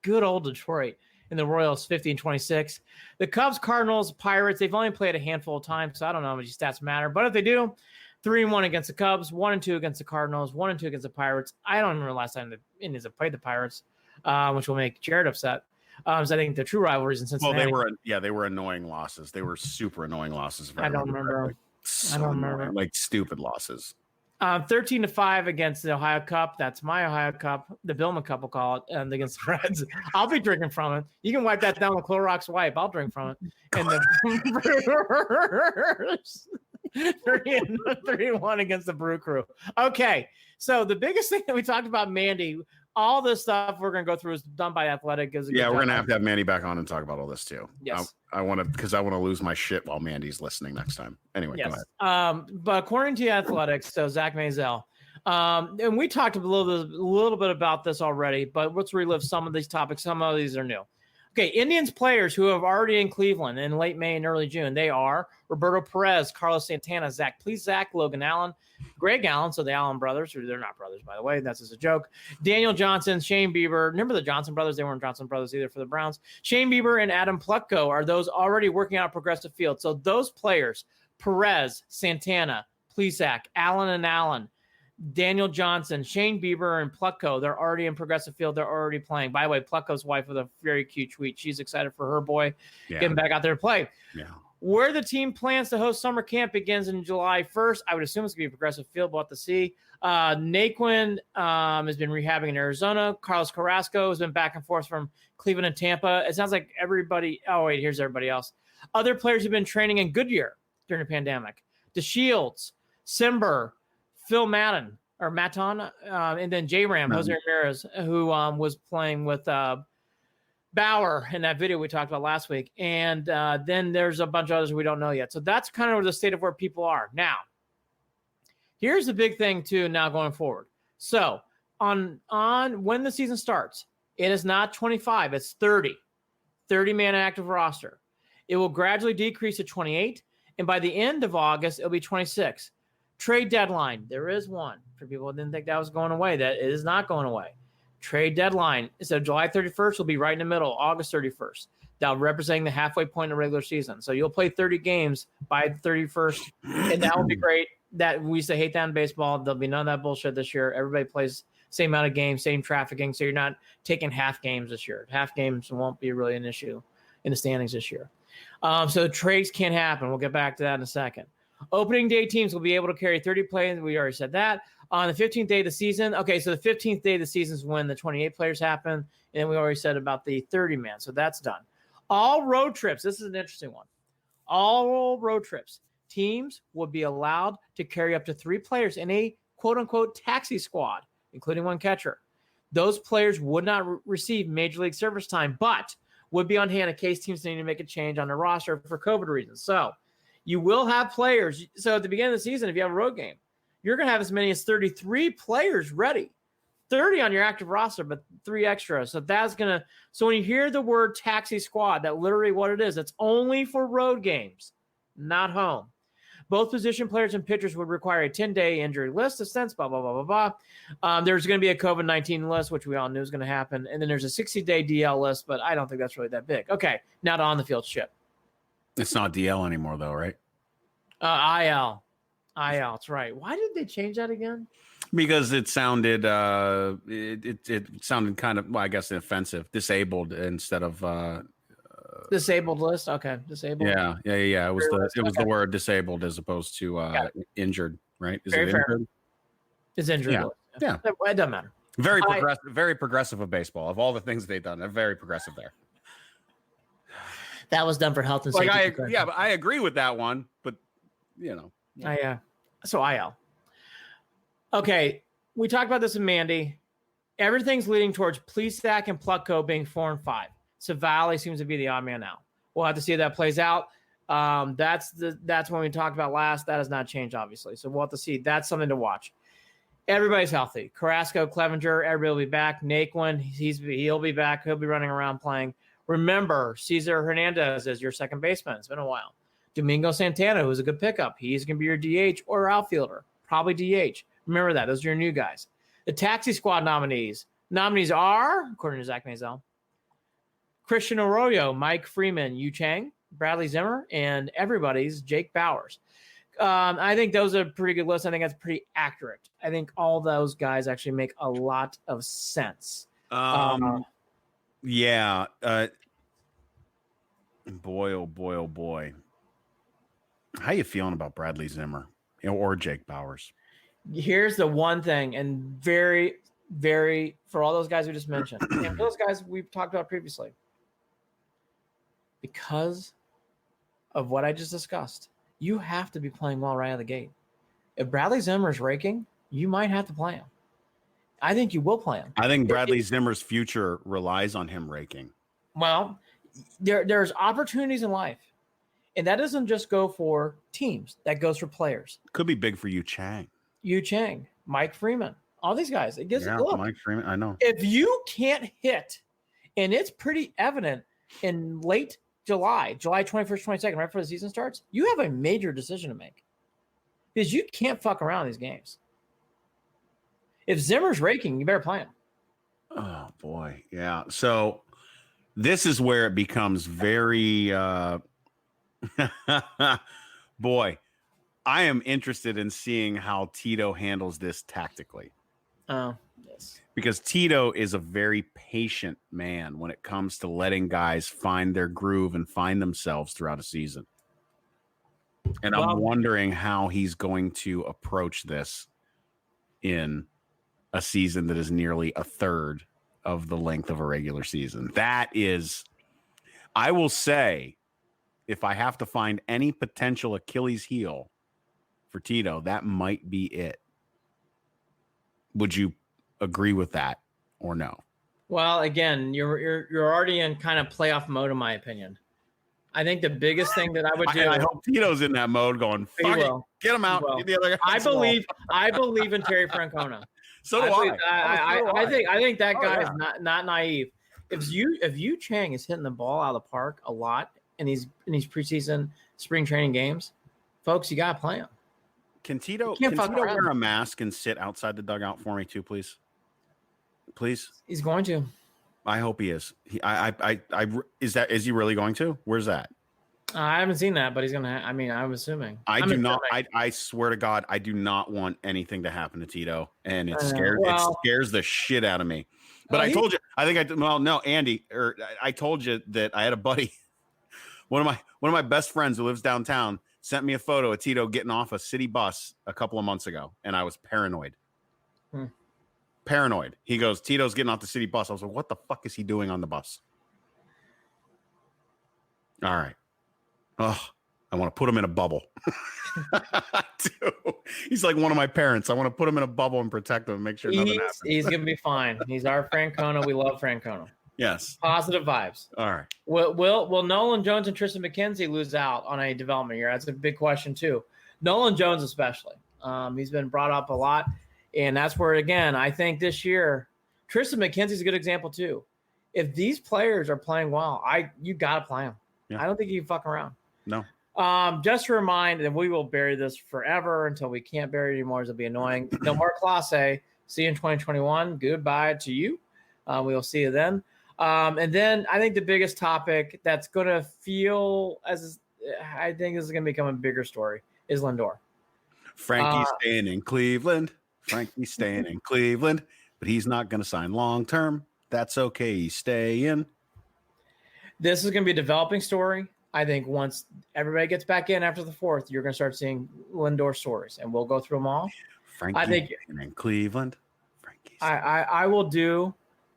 good old Detroit. And the Royals 50-26. The Cubs, Cardinals, Pirates, they've only played a handful of times, so I don't know how much stats matter. But if they do, 3-1 against the Cubs, 1-2 against the Cardinals, 1-2 against the Pirates. I don't remember last time the Indians have played the Pirates, which will make Jared upset. So I think the true rivalries in Cincinnati. Well, they were annoying losses. They were super annoying losses. I don't remember. I don't remember. Like stupid losses. 13-5 against the Ohio Cup. That's my Ohio Cup. The Billman Cup will call it, and against the Reds. I'll be drinking from it. You can wipe that down with Clorox wipe. I'll drink from it. And the Brewers 3-1 against the Brew Crew. Okay, so the biggest thing that we talked about, Mandy, all this stuff we're going to go through is done by Athletic. Yeah, we're going to have Mandy back on and talk about all this too. Yes. I want to lose my shit while Mandy's listening next time. Anyway, yes. Go ahead. But according to Athletics, so Zach Maisel, and we talked a little bit about this already, but let's relive some of these topics. Some of these are new. Okay, Indians players who have already in Cleveland in late May and early June, they are Roberto Perez, Carlos Santana, Zach Plesac, Logan Allen, Greg Allen, so the Allen brothers, who they're not brothers, by the way, that's just a joke, Daniel Johnson, Shane Bieber, remember the Johnson brothers? They weren't Johnson brothers either for the Browns. Shane Bieber and Adam Plutko are those already working out Progressive Field. So those players, Perez, Santana, Plesac, Allen and Allen, Daniel Johnson, Shane Bieber, and Plutko, they're already in Progressive Field. They're already playing. By the way, Plutko's wife with a very cute tweet. She's excited for her boy getting back out there to play. Yeah. Where the team plans to host summer camp begins in July 1st. I would assume it's going to be Progressive Field. We'll have to see. Naquin has been rehabbing in Arizona. Carlos Carrasco has been back and forth from Cleveland and Tampa. It sounds like everybody. Oh, wait, here's everybody else. Other players have been training in Goodyear during the pandemic. DeShields, Simber, Phil Maton, and then J-Ram, Jose Ramirez, who was playing with Bauer in that video we talked about last week. And then there's a bunch of others we don't know yet. So that's kind of the state of where people are. Now, here's the big thing, too, now going forward. So on when the season starts, it is not 25, it's 30-man active roster. It will gradually decrease to 28, and by the end of August, it'll be 26. Trade deadline, there is one. For people who didn't think that was going away, that it is not going away. Trade deadline, so July 31st will be right in the middle, August 31st. Now representing the halfway point of the regular season. So you'll play 30 games by the 31st, and that will be great. That we used to hate that in baseball. There'll be none of that bullshit this year. Everybody plays same amount of games, same trafficking, so you're not taking half games this year. Half games won't be really an issue in the standings this year. So trades can't happen. We'll get back to that in a second. Opening day teams will be able to carry 30 players. We already said that. On the 15th day of the season. Okay, so the 15th day of the season is when the 28 players happen. And we already said about the 30-man. So that's done. All road trips. This is an interesting one. All road trips. teams would be allowed to carry up to 3 players in a quote-unquote taxi squad, including 1 catcher. Those players would not receive Major League service time, but would be on hand in case teams need to make a change on their roster for COVID reasons. So you will have players. So at the beginning of the season, if you have a road game, you're going to have as many as 33 players ready. 30 on your active roster, but 3 extra. So that's going to – so when you hear the word taxi squad, that literally what it is. It's only for road games, not home. Both position players and pitchers would require a 10-day injury list, blah, blah, blah, blah, blah. There's going to be a COVID-19 list, which we all knew was going to happen. And then there's a 60-day DL list, but I don't think that's really that big. Okay, now to on-the-field ship. It's not DL anymore, though, right? IL. That's right. Why did they change that again? Because it sounded it sounded kind of, well, I guess, offensive. Disabled instead of disabled list. Okay, disabled. Yeah. It was the word disabled as opposed to injured, right? Is Very it fair. injured? It's injured. Yeah. It doesn't matter. Very progressive of baseball. Of all the things they've done, they're very progressive there. That was done for health and safety. But I agree with that one. But So IL. Okay, we talked about this in Mandy. Everything's leading towards Plesac and Plutko being 4 and 5. Savali seems to be the odd man out. We'll have to see if that plays out. That's when we talked about last. That has not changed, obviously. So we'll have to see. That's something to watch. Everybody's healthy. Carrasco, Clevenger, everybody will be back. Naquin, he'll be back. He'll be running around playing. Remember, Cesar Hernandez is your second baseman. It's been a while. Domingo Santana, who's a good pickup. He's going to be your DH or outfielder. Probably DH. Remember that. Those are your new guys. The taxi squad nominees are, according to Zach Maisel, Christian Arroyo, Mike Freeman, Yu Chang, Bradley Zimmer, and everybody's Jake Bowers. I think those are a pretty good list. I think that's pretty accurate. I think all those guys actually make a lot of sense. Yeah. Boy, oh boy. How you feeling about Bradley Zimmer or Jake Bowers? Here's the one thing, and very, very, for all those guys we just mentioned, and those guys we've talked about previously, because of what I just discussed, you have to be playing well right out of the gate. If Bradley Zimmer is raking, you might have to play him. I think you will play him. I think Bradley Zimmer's future relies on him raking. Well, there's opportunities in life, and that doesn't just go for teams. That goes for players. Could be big for Yu Chang. Yu Chang, Mike Freeman, all these guys. It gives look, Mike Freeman. I know. If you can't hit, and it's pretty evident in late July 21st, 22nd, right before the season starts, you have a major decision to make because you can't fuck around these games. If Zimmer's raking, you better play him. Oh boy, yeah. So this is where it becomes very. Boy, I am interested in seeing how Tito handles this tactically. Oh, yes. Because Tito is a very patient man when it comes to letting guys find their groove and find themselves throughout a season. And I'm wondering how he's going to approach this in a season that is nearly a third of the length of a regular season. That is, I will say, if I have to find any potential Achilles heel for Tito, that might be it. Would you agree with that or no? Well, again, you're already in kind of playoff mode, in my opinion. I think the biggest thing that I would do. I hope Tito's in that mode, going, "Fuck it, get him out." Get the other guy. I believe in Terry Francona. So do I think that guy is not naive. If Yu Chang is hitting the ball out of the park a lot in these preseason spring training games, folks, you gotta play him. Can Tito wear a mask and sit outside the dugout for me too, please? Please. He's going to. I hope he is. Is he really going to? Where's that? I haven't seen that, but he's gonna. I'm assuming. I swear to God, I do not want anything to happen to Tito, and it scares the shit out of me. But I told you. Andy, or I told you that I had a buddy. One of my best friends who lives downtown sent me a photo of Tito getting off a city bus a couple of months ago, and I was paranoid. Paranoid. He goes, "Tito's getting off the city bus." I was like, "What the fuck is he doing on the bus?" All right. Oh, I want to put him in a bubble. He's like one of my parents. I want to put him in a bubble and protect him and make sure nothing happens. He's going to be fine. He's our Francona. We love Francona. Yes. Positive vibes. All right. Will Nolan Jones and Tristan McKenzie lose out on a development year? That's a big question too. Nolan Jones especially. He's been brought up a lot, and that's where, again, I think this year, Tristan McKenzie's a good example too. If these players are playing well, you got to play them. Yeah. I don't think you can fuck around. No. Just to remind, and we will bury this forever until we can't bury it anymore. It'll be annoying. No more Clase. See you in 2021. Goodbye to you. We will see you then. And then I think the biggest topic that's going to feel as I think this is going to become a bigger story is Lindor. Frankie's staying in Cleveland. Frankie's staying in Cleveland, but he's not going to sign long term. That's okay. He's staying. This is going to be a developing story. I think once everybody gets back in after the 4th, you're going to start seeing Lindor stories, and we'll go through them all. Frankie's staying in Cleveland. Frankie's. I will do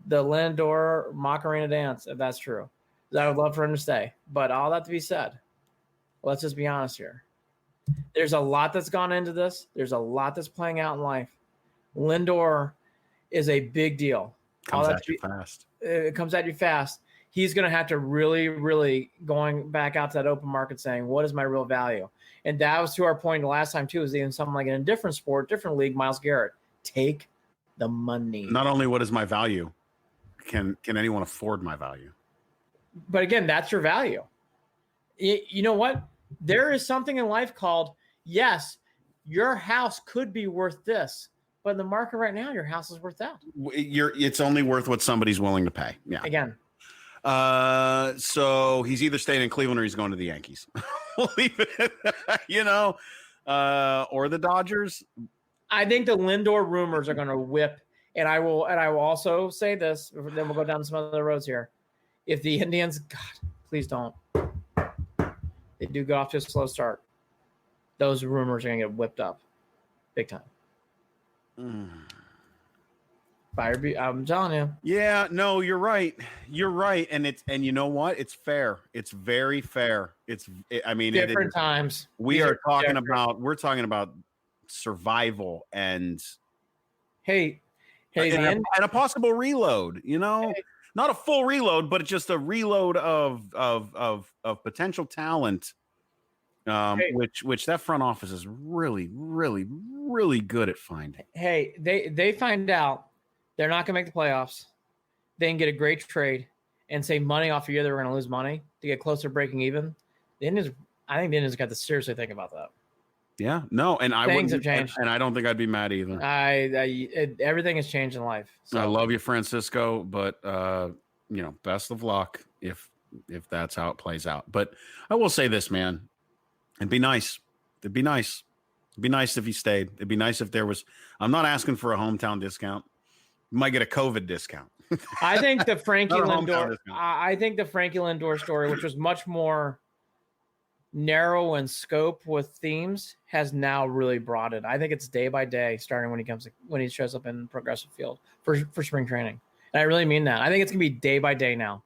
the Lindor Macarena dance if that's true. I would love for him to stay, but all that to be said, let's just be honest here. There's a lot that's gone into this. There's a lot that's playing out in life. Lindor is a big deal. Comes at you fast. It comes at you fast. He's going to have to really, really going back out to that open market saying, what is my real value? And that was to our point the last time too, is in something like in a different sport, different league, Myles Garrett, take the money. Not only what is my value, can anyone afford my value? But again, that's your value. You know what? There is something in life called, yes, your house could be worth this, but in the market right now, your house is worth that. It's only worth what somebody's willing to pay. Yeah. Again. So he's either staying in Cleveland or he's going to the Yankees. We'll leave it, or the Dodgers. I think the Lindor rumors are going to whip, and I will also say this. Then we'll go down some other roads here. If the Indians, God, please don't. They do go off to a slow start. Those rumors are going to get whipped up, big time. I'm telling you. Yeah, no, you're right. You're right, and you know what? It's fair. It's very fair. Different times. We're talking about survival and and a possible reload. Not a full reload, but it's just a reload of potential talent. Which that front office is really, really, really good at finding. Hey, they find out they're not going to make the playoffs. They can get a great trade and save money off a year they were going to lose money to get closer to breaking even. I think the Indians got to seriously think about that. Yeah, no, and things have changed, and I don't think I'd be mad either. Everything has changed in life. So. I love you, Francisco, but best of luck if that's how it plays out. But I will say this, man, it'd be nice. It'd be nice. It'd be nice if he stayed. It'd be nice if there was. I'm not asking for a hometown discount. You might get a COVID discount. I think the Frankie Lindor. I think the Frankie Lindor story, which was much more narrow in scope with themes, has now really broadened. I think it's day by day, starting when he shows up in Progressive Field for spring training. And I really mean that. I think it's gonna be day by day now,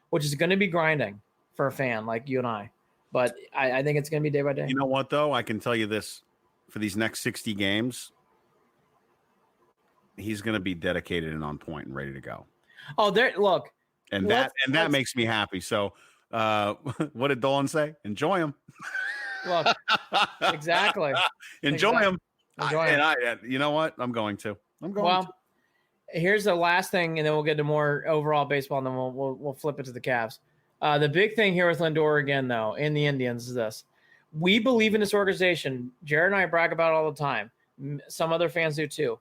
which is going to be grinding for a fan like you and I. But I think it's going to be day by day. You know what, though? I can tell you this: for these next 60 games, he's going to be dedicated and on point and ready to go. Oh, look. And that makes me happy. So what did Dolan say? Enjoy him. Look, exactly. Enjoy him. Enjoy him. And you know what? I'm going to. Here's the last thing, and then we'll get to more overall baseball, and then we'll flip it to the Cavs. The big thing here with Lindor again, though, in the Indians is this. We believe in this organization. Jared and I brag about it all the time. Some other fans do too.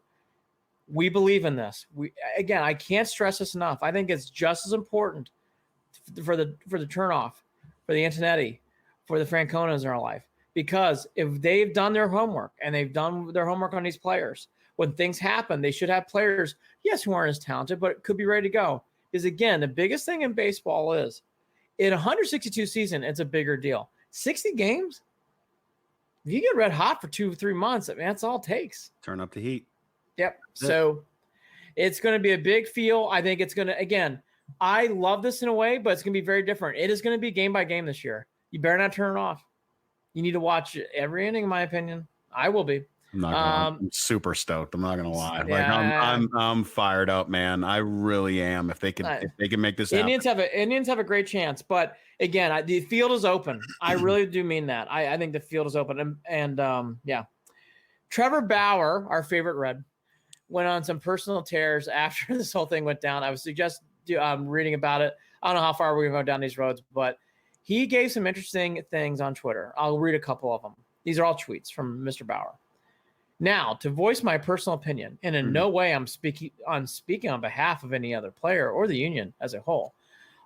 We believe in this. Again, I can't stress this enough. I think it's just as important for the turnoff, for the Antonetti, for the Franconas in our life. Because if they've done their homework and they've done their homework on these players, when things happen, they should have players, yes, who aren't as talented, but could be ready to go. Because again, the biggest thing in baseball is in 162 season, it's a bigger deal. 60 games, if you get red hot for 2-3 months, that's all it takes. Turn up the heat. Yep. So it's going to be a big feel. I think it's going to, again, I love this in a way, but it's going to be very different. It is going to be game by game this year. You better not turn it off. You need to watch every inning, in my opinion. I will be. I'm super stoked. I'm not gonna lie. Like Yeah. I'm fired up, man. I really am. If they can make this happen. Indians have a great chance, but again, the field is open. I really do mean that. I think the field is open, and yeah. Trevor Bauer, our favorite Red, went on some personal tears after this whole thing went down. I would suggest reading about it. I don't know how far we're going to go down these roads, but he gave some interesting things on Twitter. I'll read a couple of them. These are all tweets from Mr. Bauer. Now, to voice my personal opinion, and in no way I'm speaking on behalf of any other player or the union as a whole,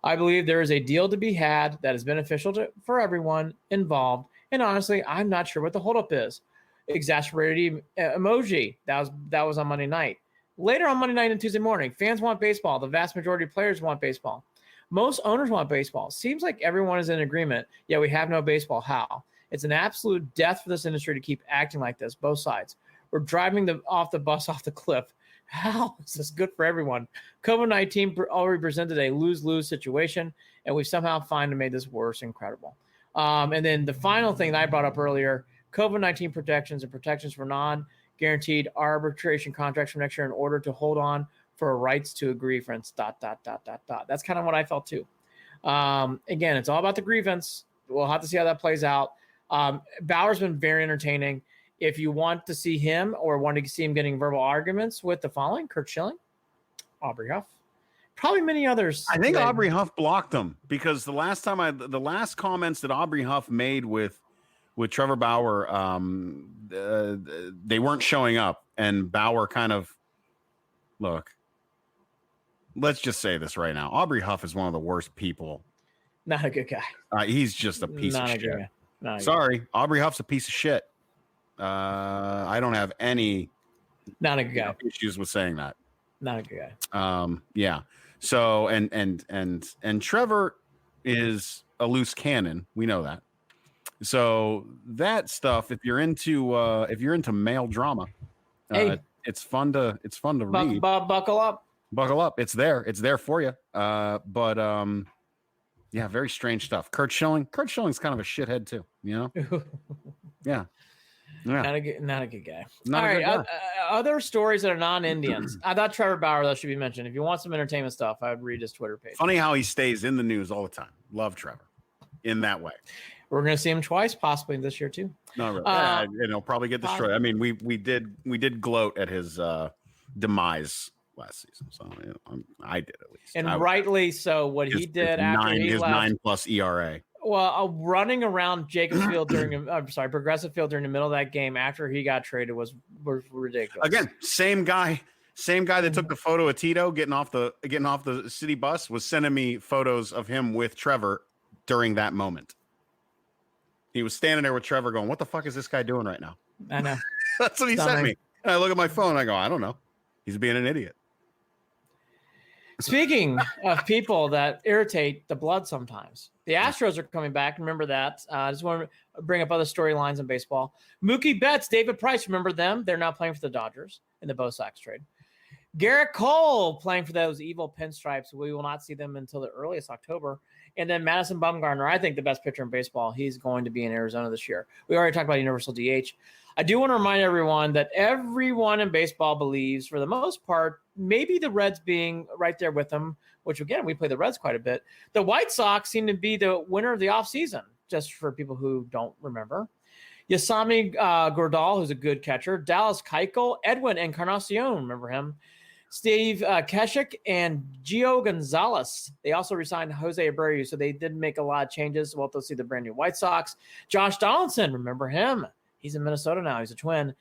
I believe there is a deal to be had that is beneficial for everyone involved, and honestly, I'm not sure what the holdup is. Exasperated emoji. That was on Monday night. Later on Monday night and Tuesday morning, fans want baseball. The vast majority of players want baseball. Most owners want baseball. Seems like everyone is in agreement, yet we have no baseball. How? It's an absolute death for this industry to keep acting like this, both sides. We're driving the bus off the cliff. How is this good for everyone? COVID-19 already presented a lose-lose situation, and we somehow find to make this worse. Incredible. And then the final thing that I brought up earlier, COVID-19 protections and protections for non-guaranteed arbitration contracts for next year in order to hold on for rights to agree, friends, ... That's kind of what I felt too. Again, it's all about the grievance. We'll have to see how that plays out. Bauer's been very entertaining. If you want to see him or want to see him getting verbal arguments with the following, Kurt Schilling, Aubrey Huff, probably many others. I think Aubrey Huff blocked him because the last comments that Aubrey Huff made with Trevor Bauer, they weren't showing up, and Bauer kind of look. Let's just say this right now: Aubrey Huff is one of the worst people. Not a good guy. He's just a piece of shit. Sorry, Aubrey Huff's a piece of shit. I don't have any not a good guy issues with saying that. Not a good guy. Yeah. So and Trevor is a loose cannon. We know that. So that stuff, if you're into male drama, it's fun to read. Buckle up. It's there for you. Yeah, very strange stuff. Kurt Schilling's kind of a shithead too, you know? Yeah. Not a good guy. All right. Other stories that are non-Indians. I thought Trevor Bauer, though, should be mentioned. If you want some entertainment stuff, I would read his Twitter page. Funny how he stays in the news all the time. Love Trevor in that way. We're going to see him twice, possibly this year too. No, really. And he'll probably get destroyed. I mean, we did gloat at his demise last season, so I did at least, and rightly so. What he did after he left, 9+ ERA. Well, running around Jacobs Field Progressive Field during the middle of that game after he got traded was ridiculous. Again, same guy that took the photo of Tito getting off the city bus was sending me photos of him with Trevor during that moment. He was standing there with Trevor going, "What the fuck is this guy doing right now?" I know. That's what he sent me. And I look at my phone. I go, "I don't know. He's being an idiot." Speaking of people that irritate the blood sometimes, the Astros are coming back. Remember that. I just want to bring up other storylines in baseball. Mookie Betts, David Price, remember them? They're now playing for the Dodgers in the Bo Sox trade. Garrett Cole playing for those evil pinstripes. We will not see them until the earliest October. And then Madison Bumgarner, I think the best pitcher in baseball. He's going to be in Arizona this year. We already talked about universal DH. I do want to remind everyone that everyone in baseball believes, for the most part, maybe the Reds being right there with them, which, again, we play the Reds quite a bit. The White Sox seem to be the winner of the offseason, just for people who don't remember. Yasami Gordal, who's a good catcher. Dallas Keuchel, Edwin Encarnacion, remember him. Steve Keshik and Gio Gonzalez. They also resigned Jose Abreu, so they did make a lot of changes. We'll have to see the brand new White Sox. Josh Donaldson, remember him? He's in Minnesota now. He's a Twin.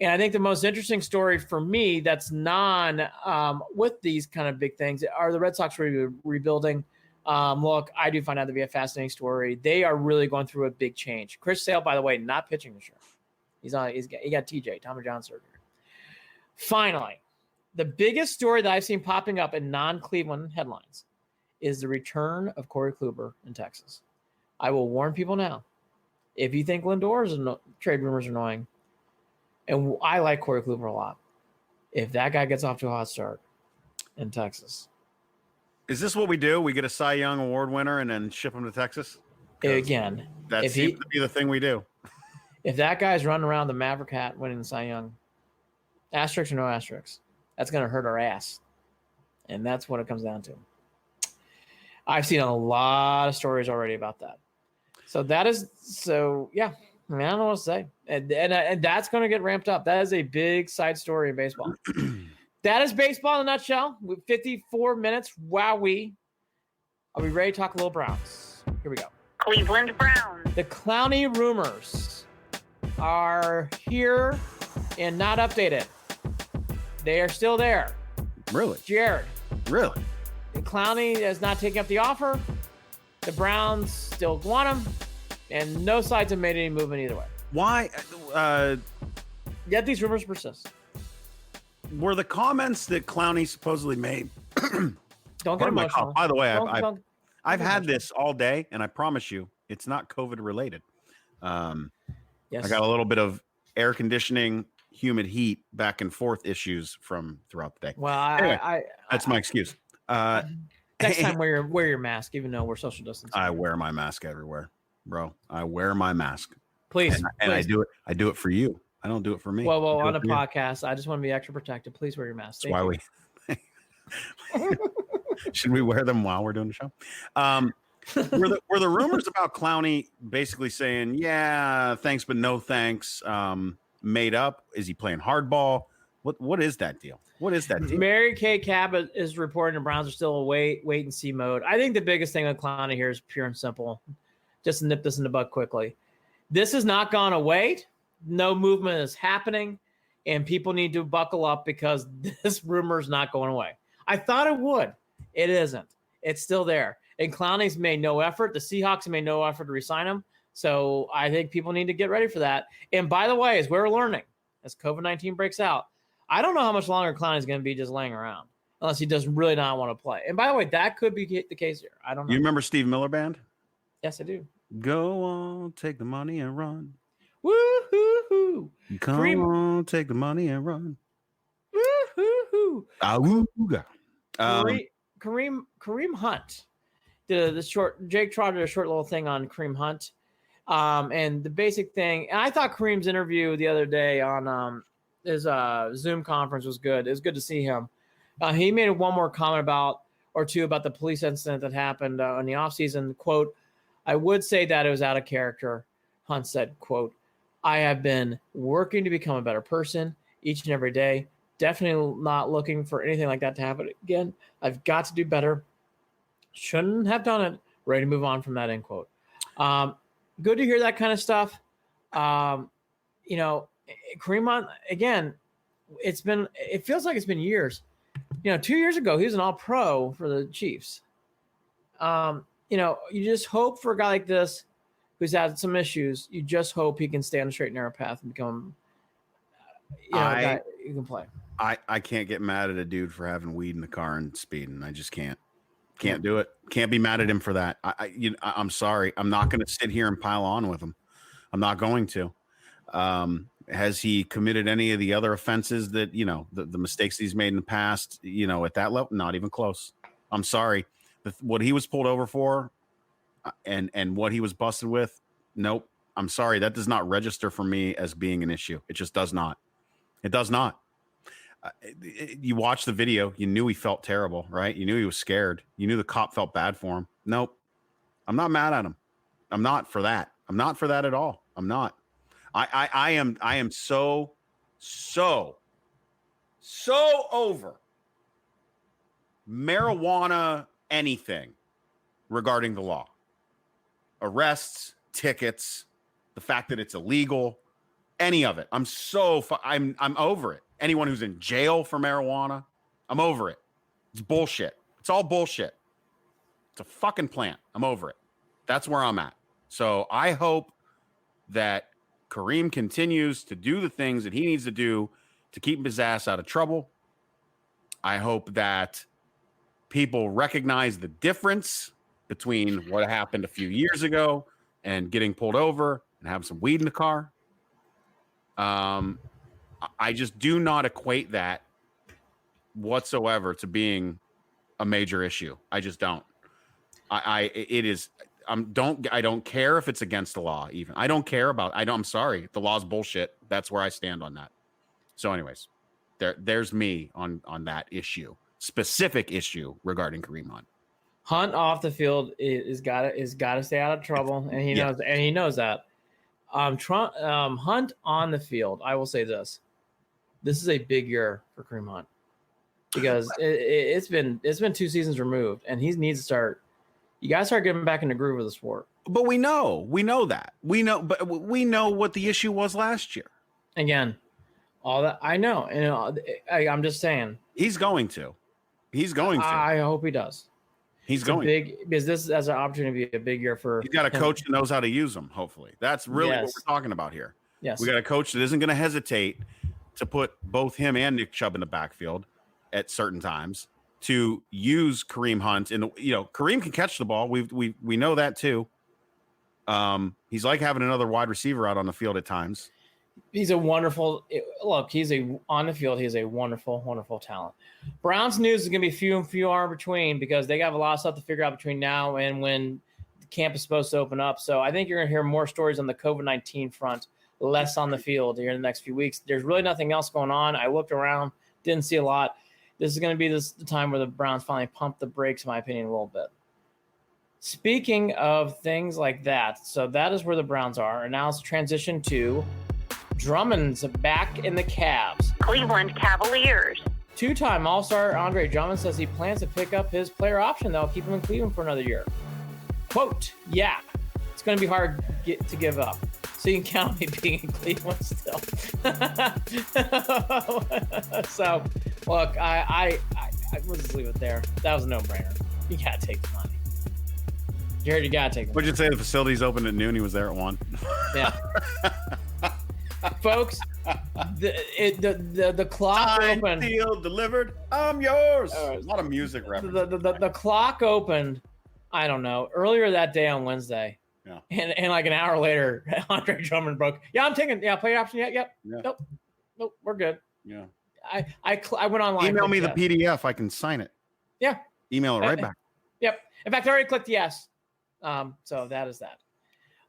And I think the most interesting story for me that's with these kind of big things are the Red Sox rebuilding. Look, I do find that to be a fascinating story. They are really going through a big change. Chris Sale, by the way, not pitching this year. He got TJ, Tommy John surgery. Finally, the biggest story that I've seen popping up in non-Cleveland headlines is the return of Corey Kluber in Texas. I will warn people now. If you think Lindor's trade rumors are annoying, and I like Corey Kluber a lot, if that guy gets off to a hot start in Texas. Is this what we do? We get a Cy Young Award winner and then ship him to Texas? Again, That if seems to be the thing we do. if that guy's running around the Maverick hat winning the Cy Young, asterisks or no asterisks, that's going to hurt our ass. And that's what it comes down to. I've seen a lot of stories already about that. So yeah. I mean, I don't know what to say. And that's going to get ramped up. That is a big side story in baseball. That is baseball in a nutshell. With 54 minutes, wowee. Are we ready to talk a little Browns? Here we go. Cleveland Browns. The Clowney rumors are here and not updated. They are still there. Really? Jared. Really? Clowney is not taking up the offer. The Browns still want him. And no sides have made any movement either way. Why? Yet these rumors persist. Were the comments that Clowney supposedly made? Don't get Pardon my emotional. cough. By the way, I've get had emotional. this all day, and I promise you, it's not COVID related. Yes. I got a little bit of air conditioning, humid heat, back and forth issues from throughout the day. Well, Anyway, that's my excuse. Next time, wear your mask, even though we're social distancing. I wear my mask everywhere, bro. I wear my mask, Please, and I please. do it. I do it for you. I don't do it for me. Well, I do on it a for you. podcast, I just want to be extra protected. Please wear your mask. That's why we should we wear them while we're doing the show. Were the rumors about Clowney basically saying, yeah, thanks, but no thanks, made up? Is he playing hardball? What is that deal? What is that deal? Mary Kay Cabot is reporting the Browns are still in wait and see mode. I think the biggest thing with Clowney here is pure and simple. Just to nip this in the bud quickly. This has not gone away. No movement is happening, and people need to buckle up because this rumor is not going away. I thought it would. It isn't. It's still there. And Clowney's made no effort. The Seahawks made no effort to re-sign him. So I think people need to get ready for that. And by the way, as we're learning, as COVID-19 breaks out, I don't know how much longer Clowney's going to be just laying around unless he does really not want to play. And by the way, that could be the case here. I don't know. You remember Steve Miller Band? Yes, I do. Go on, take the money and run. Woo-hoo-hoo. Come on, take the money and run. Woo-hoo-hoo. Awooga. Kareem Hunt did the short. Jake trotted a short little thing on Kareem Hunt, and the basic thing. And I thought Kareem's interview the other day on his Zoom conference was good. It was good to see him. He made one more comment about the police incident that happened in the offseason. Quote, I would say that it was out of character. Hunt said, quote, I have been working to become a better person each and every day. Definitely not looking for anything like that to happen again. I've got to do better. Shouldn't have done it. Ready to move on from that, end quote. Good to hear that kind of stuff. Kareem Hunt, again, it feels like it's been years. 2 years ago, he was an all-pro for the Chiefs. You just hope for a guy like this who's had some issues. You just hope he can stay on a straight and narrow path and become, a guy you can play. I can't get mad at a dude for having weed in the car and speeding. I just can't do it. Can't be mad at him for that. I'm sorry. I'm not going to sit here and pile on with him. I'm not going to. Has he committed any of the other offenses that, the mistakes he's made in the past, at that level? Not even close. I'm sorry. What he was pulled over for and what he was busted with, nope. I'm sorry. That does not register for me as being an issue. It just does not. It does not. You watch the video. You knew he felt terrible, right? You knew he was scared. You knew the cop felt bad for him. Nope. I'm not mad at him. I'm not for that. I'm not for that at all. I'm not. I am so over marijuana anything regarding the law. Arrests, tickets, the fact that it's illegal, any of it. I'm over it. Anyone who's in jail for marijuana, I'm over it. It's bullshit. It's all bullshit. It's a fucking plant. I'm over it. That's where I'm at. So I hope that Kareem continues to do the things that he needs to do to keep his ass out of trouble. I hope that people recognize the difference between what happened a few years ago and getting pulled over and having some weed in the car. I just do not equate that whatsoever to being a major issue. I just don't. It is. I don't care if it's against the law. Even I don't care about. I'm sorry. The law's bullshit. That's where I stand on that. So, anyways, there's me on that issue, specific issue regarding Kareem Hunt. Hunt off the field is got to stay out of trouble, and he knows that. Hunt on the field. I will say this: this is a big year for Kareem Hunt because it's been 2 seasons removed, and he needs to start. You got to start getting back in the groove of the sport. But we know that we know what the issue was last year. Again, all that I know, and I'm just saying he's going to. I hope he does. He's going because this has an opportunity to be a big year for. He's got a coach that knows how to use them. Hopefully, that's really what we're talking about here. Yes, we got a coach that isn't going to hesitate to put both him and Nick Chubb in the backfield at certain times to use Kareem Hunt. Kareem can catch the ball. We know that too. He's like having another wide receiver out on the field at times. He's a wonderful look. On the field. He's a wonderful, wonderful talent. Browns news is going to be few and far between because they got a lot of stuff to figure out between now and when the camp is supposed to open up. So I think you're going to hear more stories on the COVID-19 front, less on the field here in the next few weeks. There's really nothing else going on. I looked around, didn't see a lot. This is going to be the time where the Browns finally pump the brakes, in my opinion, a little bit. Speaking of things like that, so that is where the Browns are. And now let's transition to Drummond's back in the Cavs. Cleveland Cavaliers. 2-time All-Star Andre Drummond says he plans to pick up his player option that'll keep him in Cleveland for another year. Quote, yeah, it's going to be hard to give up. So you can count on me being in Cleveland still. So, look, we'll just leave it there. That was a no-brainer. You got to take the money. Jared, you got to take the money. What'd you say? The facility's open at noon. He was there at 1. Yeah. Folks, the clock opened. Sealed, delivered. I'm yours. A lot of music references. The clock opened, I don't know, earlier that day on Wednesday. Yeah. And like an hour later, Andre Drummond broke. Yeah, I'm taking. Yeah, player option. Yep. Yeah. Nope. We're good. Yeah. I went online. Email me the PDF. I can sign it. Yeah. Email it right back. Yep. In fact, I already clicked yes. So that is that.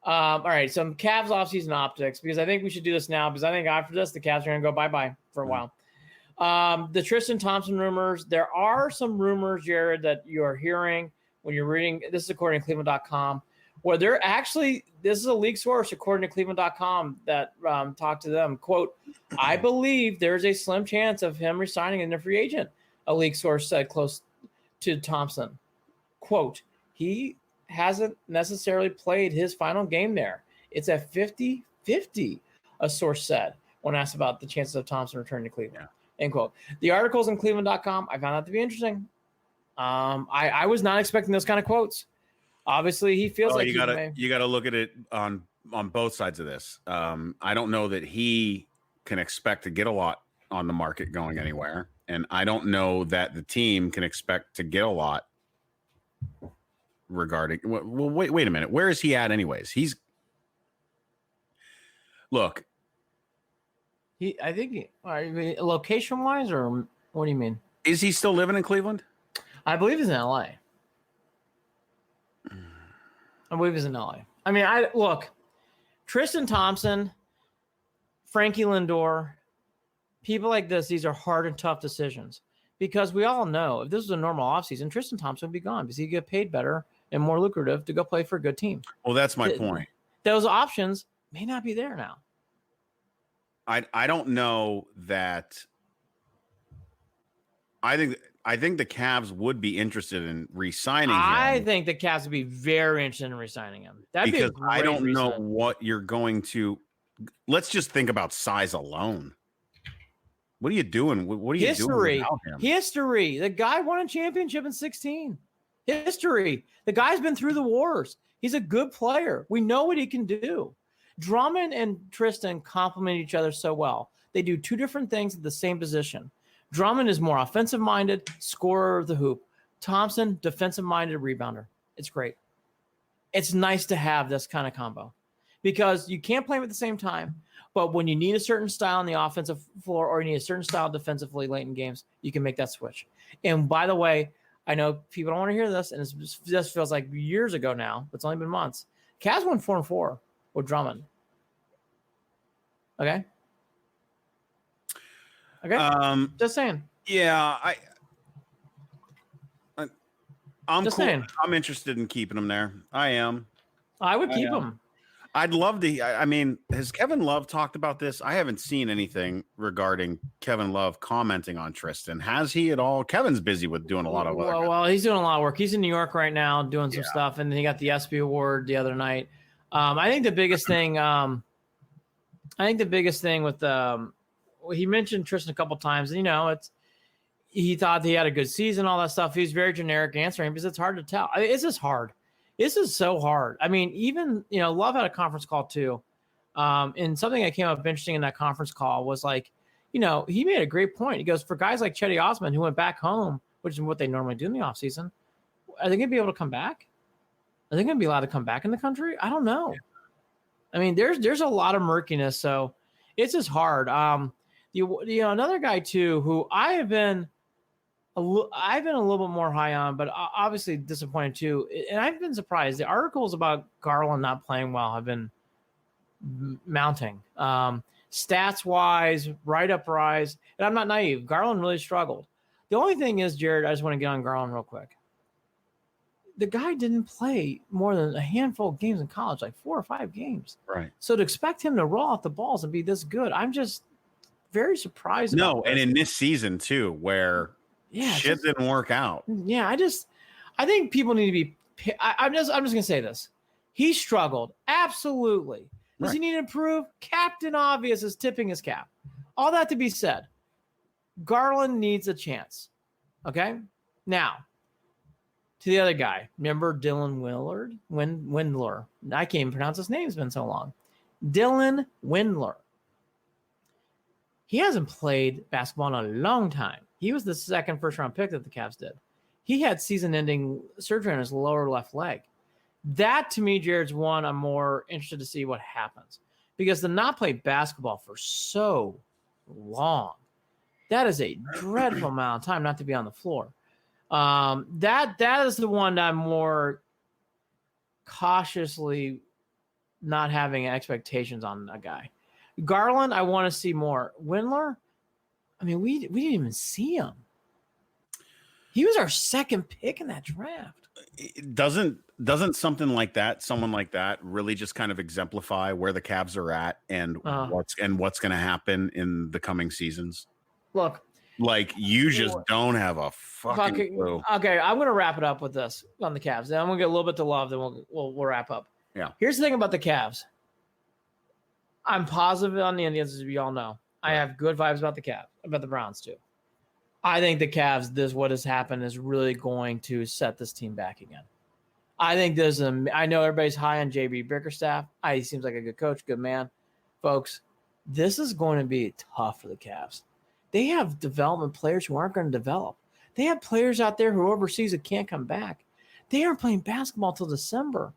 All right. Some Cavs offseason optics because I think we should do this now because I think after this the Cavs are going to go bye-bye for a while. The Tristan Thompson rumors. There are some rumors, Jared, that you are hearing when you're reading. This is according to Cleveland.com. Where they're actually, this is a leak source according to Cleveland.com that talked to them. Quote, I believe there's a slim chance of him resigning as a free agent, a leak source said close to Thompson. Quote, he hasn't necessarily played his final game there. It's a 50-50, a source said when asked about the chances of Thompson returning to Cleveland. Yeah. End quote. The articles in Cleveland.com, I found that to be interesting. I was not expecting those kind of quotes. Obviously, he feels like you gotta look at it on both sides of this. I don't know that he can expect to get a lot on the market going anywhere, and I don't know that the team can expect to get a lot regarding. Well, wait a minute. Where is he at, anyways? I think location wise, or what do you mean? Is he still living in Cleveland? I believe he's in LA. I believe he's in LA. I mean, Tristan Thompson, Frankie Lindor, people like this, these are hard and tough decisions because we all know if this was a normal offseason, Tristan Thompson would be gone because he'd get paid better and more lucrative to go play for a good team. Well, that's my point. Those options may not be there now. I don't know that. I think the Cavs would be interested in re-signing him. I think the Cavs would be very interested in re-signing him. Because I don't know what you're going to. Let's just think about size alone. What are you doing? What are you doing without him? History. The guy won a championship in 2016. History. The guy's been through the wars. He's a good player. We know what he can do. Drummond and Tristan complement each other so well. They do two different things at the same position. Drummond is more offensive-minded, scorer of the hoop. Thompson, defensive-minded rebounder. It's great. It's nice to have this kind of combo because you can't play them at the same time, but when you need a certain style on the offensive floor or you need a certain style defensively late in games, you can make that switch. And by the way, I know people don't want to hear this, and it just feels like years ago now. It's only been months. Cavs won 4-4 with Drummond. Okay. Just saying. Yeah, I'm Just cool. saying. I'm interested in keeping him there. I am. I would keep him. I'd love to. I mean, has Kevin Love talked about this? I haven't seen anything regarding Kevin Love commenting on Tristan. Has he at all? Kevin's busy with doing a lot of work. Well, he's doing a lot of work. He's in New York right now doing some stuff, and then he got the ESPY award the other night. I think the biggest thing. With he mentioned Tristan a couple times. And, he thought he had a good season, all that stuff. He was very generic answering because it's hard to tell. It's just hard. This is so hard. I mean, even, Love had a conference call too. And something that came up interesting in that conference call was like, he made a great point. He goes, for guys like Chetty Osman who went back home, which is what they normally do in the offseason, are they going to be able to come back? Are they going to be allowed to come back in the country? I don't know. I mean, there's a lot of murkiness, so it's just hard. Another guy too, who I've been a little bit more high on, but obviously disappointed too. And I've been surprised. The articles about Garland not playing well have been mounting. Stats wise, write-up rise, and I'm not naive. Garland really struggled. The only thing is, Jared, I just want to get on Garland real quick. The guy didn't play more than a handful of games in college, like 4 or 5 games. Right. So to expect him to roll off the balls and be this good, I'm just very surprised. No, and in this season too, where shit didn't work out. Yeah, I think people need to be. I'm just gonna say this. He struggled absolutely. Does he need to improve? Captain Obvious is tipping his cap. All that to be said, Garland needs a chance. Okay, now to the other guy. Remember Dylan Windler. I can't even pronounce his name. It's been so long. Dylan Windler. He hasn't played basketball in a long time. He was the second first-round pick that the Cavs did. He had season-ending surgery on his lower left leg. That, to me, Jared's one I'm more interested to see what happens. Because to not play basketball for so long, that is a dreadful amount of time not to be on the floor. That is the one that I'm more cautiously not having expectations on a guy. Garland, I want to see more. Windler, I mean, we didn't even see him. He was our second pick in that draft. Doesn't someone like that really just kind of exemplify where the Cavs are at and what's going to happen in the coming seasons? Look, like you just don't have a fucking clue. Okay, I'm going to wrap it up with this on the Cavs. Then I'm going to get a little bit to Love, then we'll wrap up. Yeah. Here's the thing about the Cavs. I'm positive on the Indians, as we all know. I have good vibes about the Cavs, about the Browns too. I think the Cavs, what has happened is really going to set this team back again. I think I know everybody's high on JB Bickerstaff. He seems like a good coach, good man. Folks, this is going to be tough for the Cavs. They have development players who aren't going to develop. They have players out there who overseas that can't come back. They aren't playing basketball till December.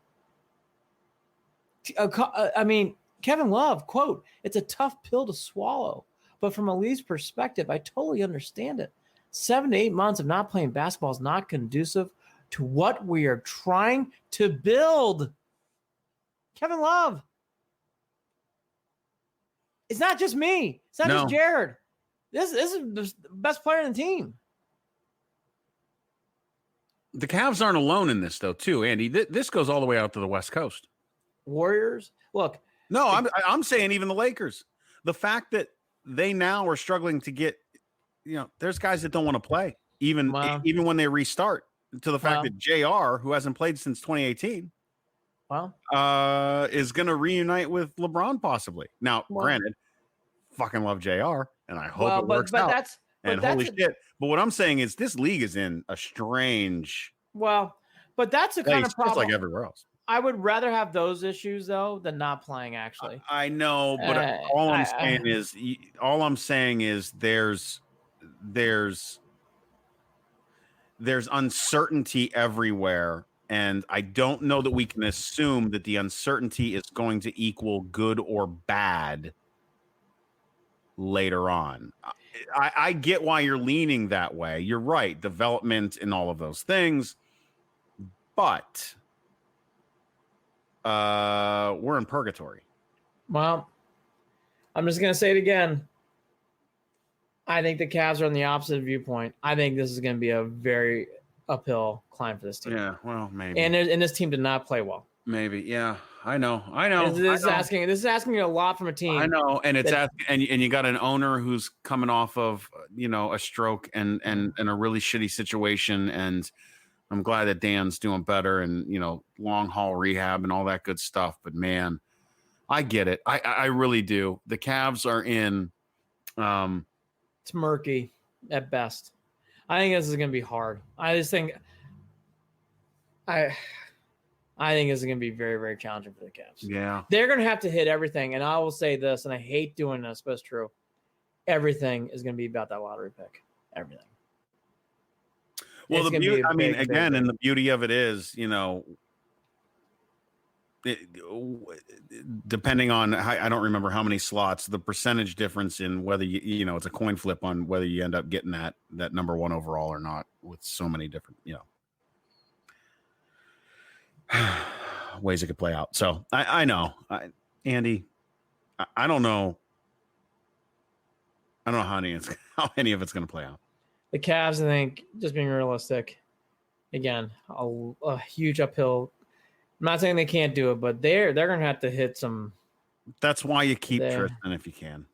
I mean, Kevin Love, quote, "It's a tough pill to swallow. But from a Lee's perspective, I totally understand it. 7 to 8 months of not playing basketball is not conducive to what we are trying to build." Kevin Love. It's not just me. It's not just Jared. This is the best player in the team. The Cavs aren't alone in this, though, too, Andy. This goes all the way out to the West Coast. Warriors. Look. No, I'm saying even the Lakers. The fact that they now are struggling to get, there's guys that don't want to play, even when they restart, to the fact that JR, who hasn't played since 2018, is going to reunite with LeBron possibly. Now, granted, fucking love JR, and I hope it works out. Holy shit. But what I'm saying is this league is in a strange but that's the kind of problem. Just like everywhere else. I would rather have those issues though than not playing. Actually, I know, but all I'm saying is there's uncertainty everywhere, and I don't know that we can assume that the uncertainty is going to equal good or bad later on. I get why you're leaning that way. You're right. Development and all of those things. But we're in purgatory. Well, I'm just going to say it again. I think the Cavs are on the opposite viewpoint. I think this is going to be a very uphill climb for this team. Yeah, well, maybe. And this team did not play well. Maybe, yeah. I know. This is asking a lot from a team. I know, and and you got an owner who's coming off of a stroke and a really shitty situation, and I'm glad that Dan's doing better and long haul rehab and all that good stuff. But man, I get it. I really do. The Cavs are in. It's murky at best. I think this is going to be hard. I just think. I think this is going to be very, very challenging for the Cavs. Yeah. They're going to have to hit everything. And I will say this, and I hate doing this, but it's true. Everything is going to be about that lottery pick. Everything. Well, the beauty, and the beauty of it is, depending on, I don't remember how many slots, the percentage difference in whether it's a coin flip on whether you end up getting that number one overall or not with so many different, ways it could play out. So I know, Andy, I don't know. I don't know how any of it's going to play out. The Cavs, I think, just being realistic, again, a huge uphill. I'm not saying they can't do it, but they're going to have to hit some. That's why you keep Tristan if you can.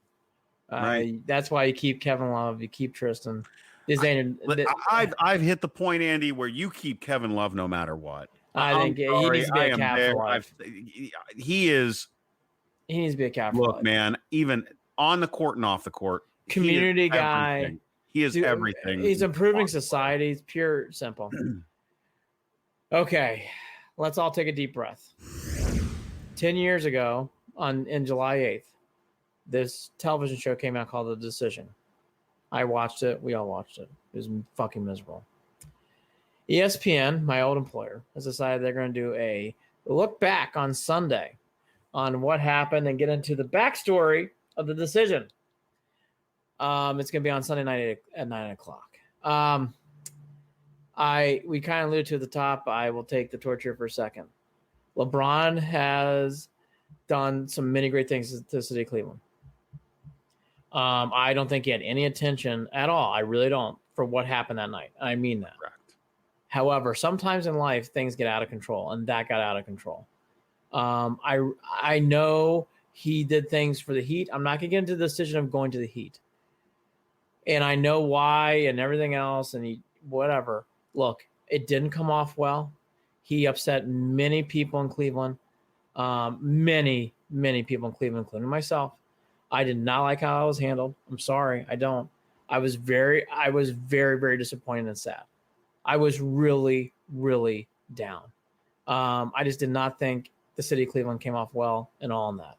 Right. That's why you keep Kevin Love. You keep Tristan. I've hit the point, Andy, where you keep Kevin Love no matter what. I think he needs to be a Cav for life. He is. He needs to be a Cav for life. life. Man, even on the court and off the court. Community guy. Everything. He is everything. He's improving society. It's pure simple. Okay, let's all take a deep breath. 10 years ago, in July 8th, this television show came out called The Decision. I watched it. We all watched it. It was fucking miserable. ESPN, my old employer, has decided they're going to do a look back on Sunday on what happened and get into the backstory of The Decision. It's going to be on Sunday night at 9:00. We kind of alluded to at the top. I will take the torch here for a second. LeBron has done some many great things to the city of Cleveland. I don't think he had any attention at all. I really don't for what happened that night. I mean that. Correct. However, sometimes in life things get out of control, and that got out of control. I know he did things for the Heat. I'm not going to get into the decision of going to the Heat. And I know why and everything else and whatever. Look, it didn't come off well. He upset many people in Cleveland, many people in Cleveland, including myself. I did not like how I was handled. I'm sorry. I don't. I was very, very disappointed and sad. I was really, really down. I just did not think the city of Cleveland came off well and all in that.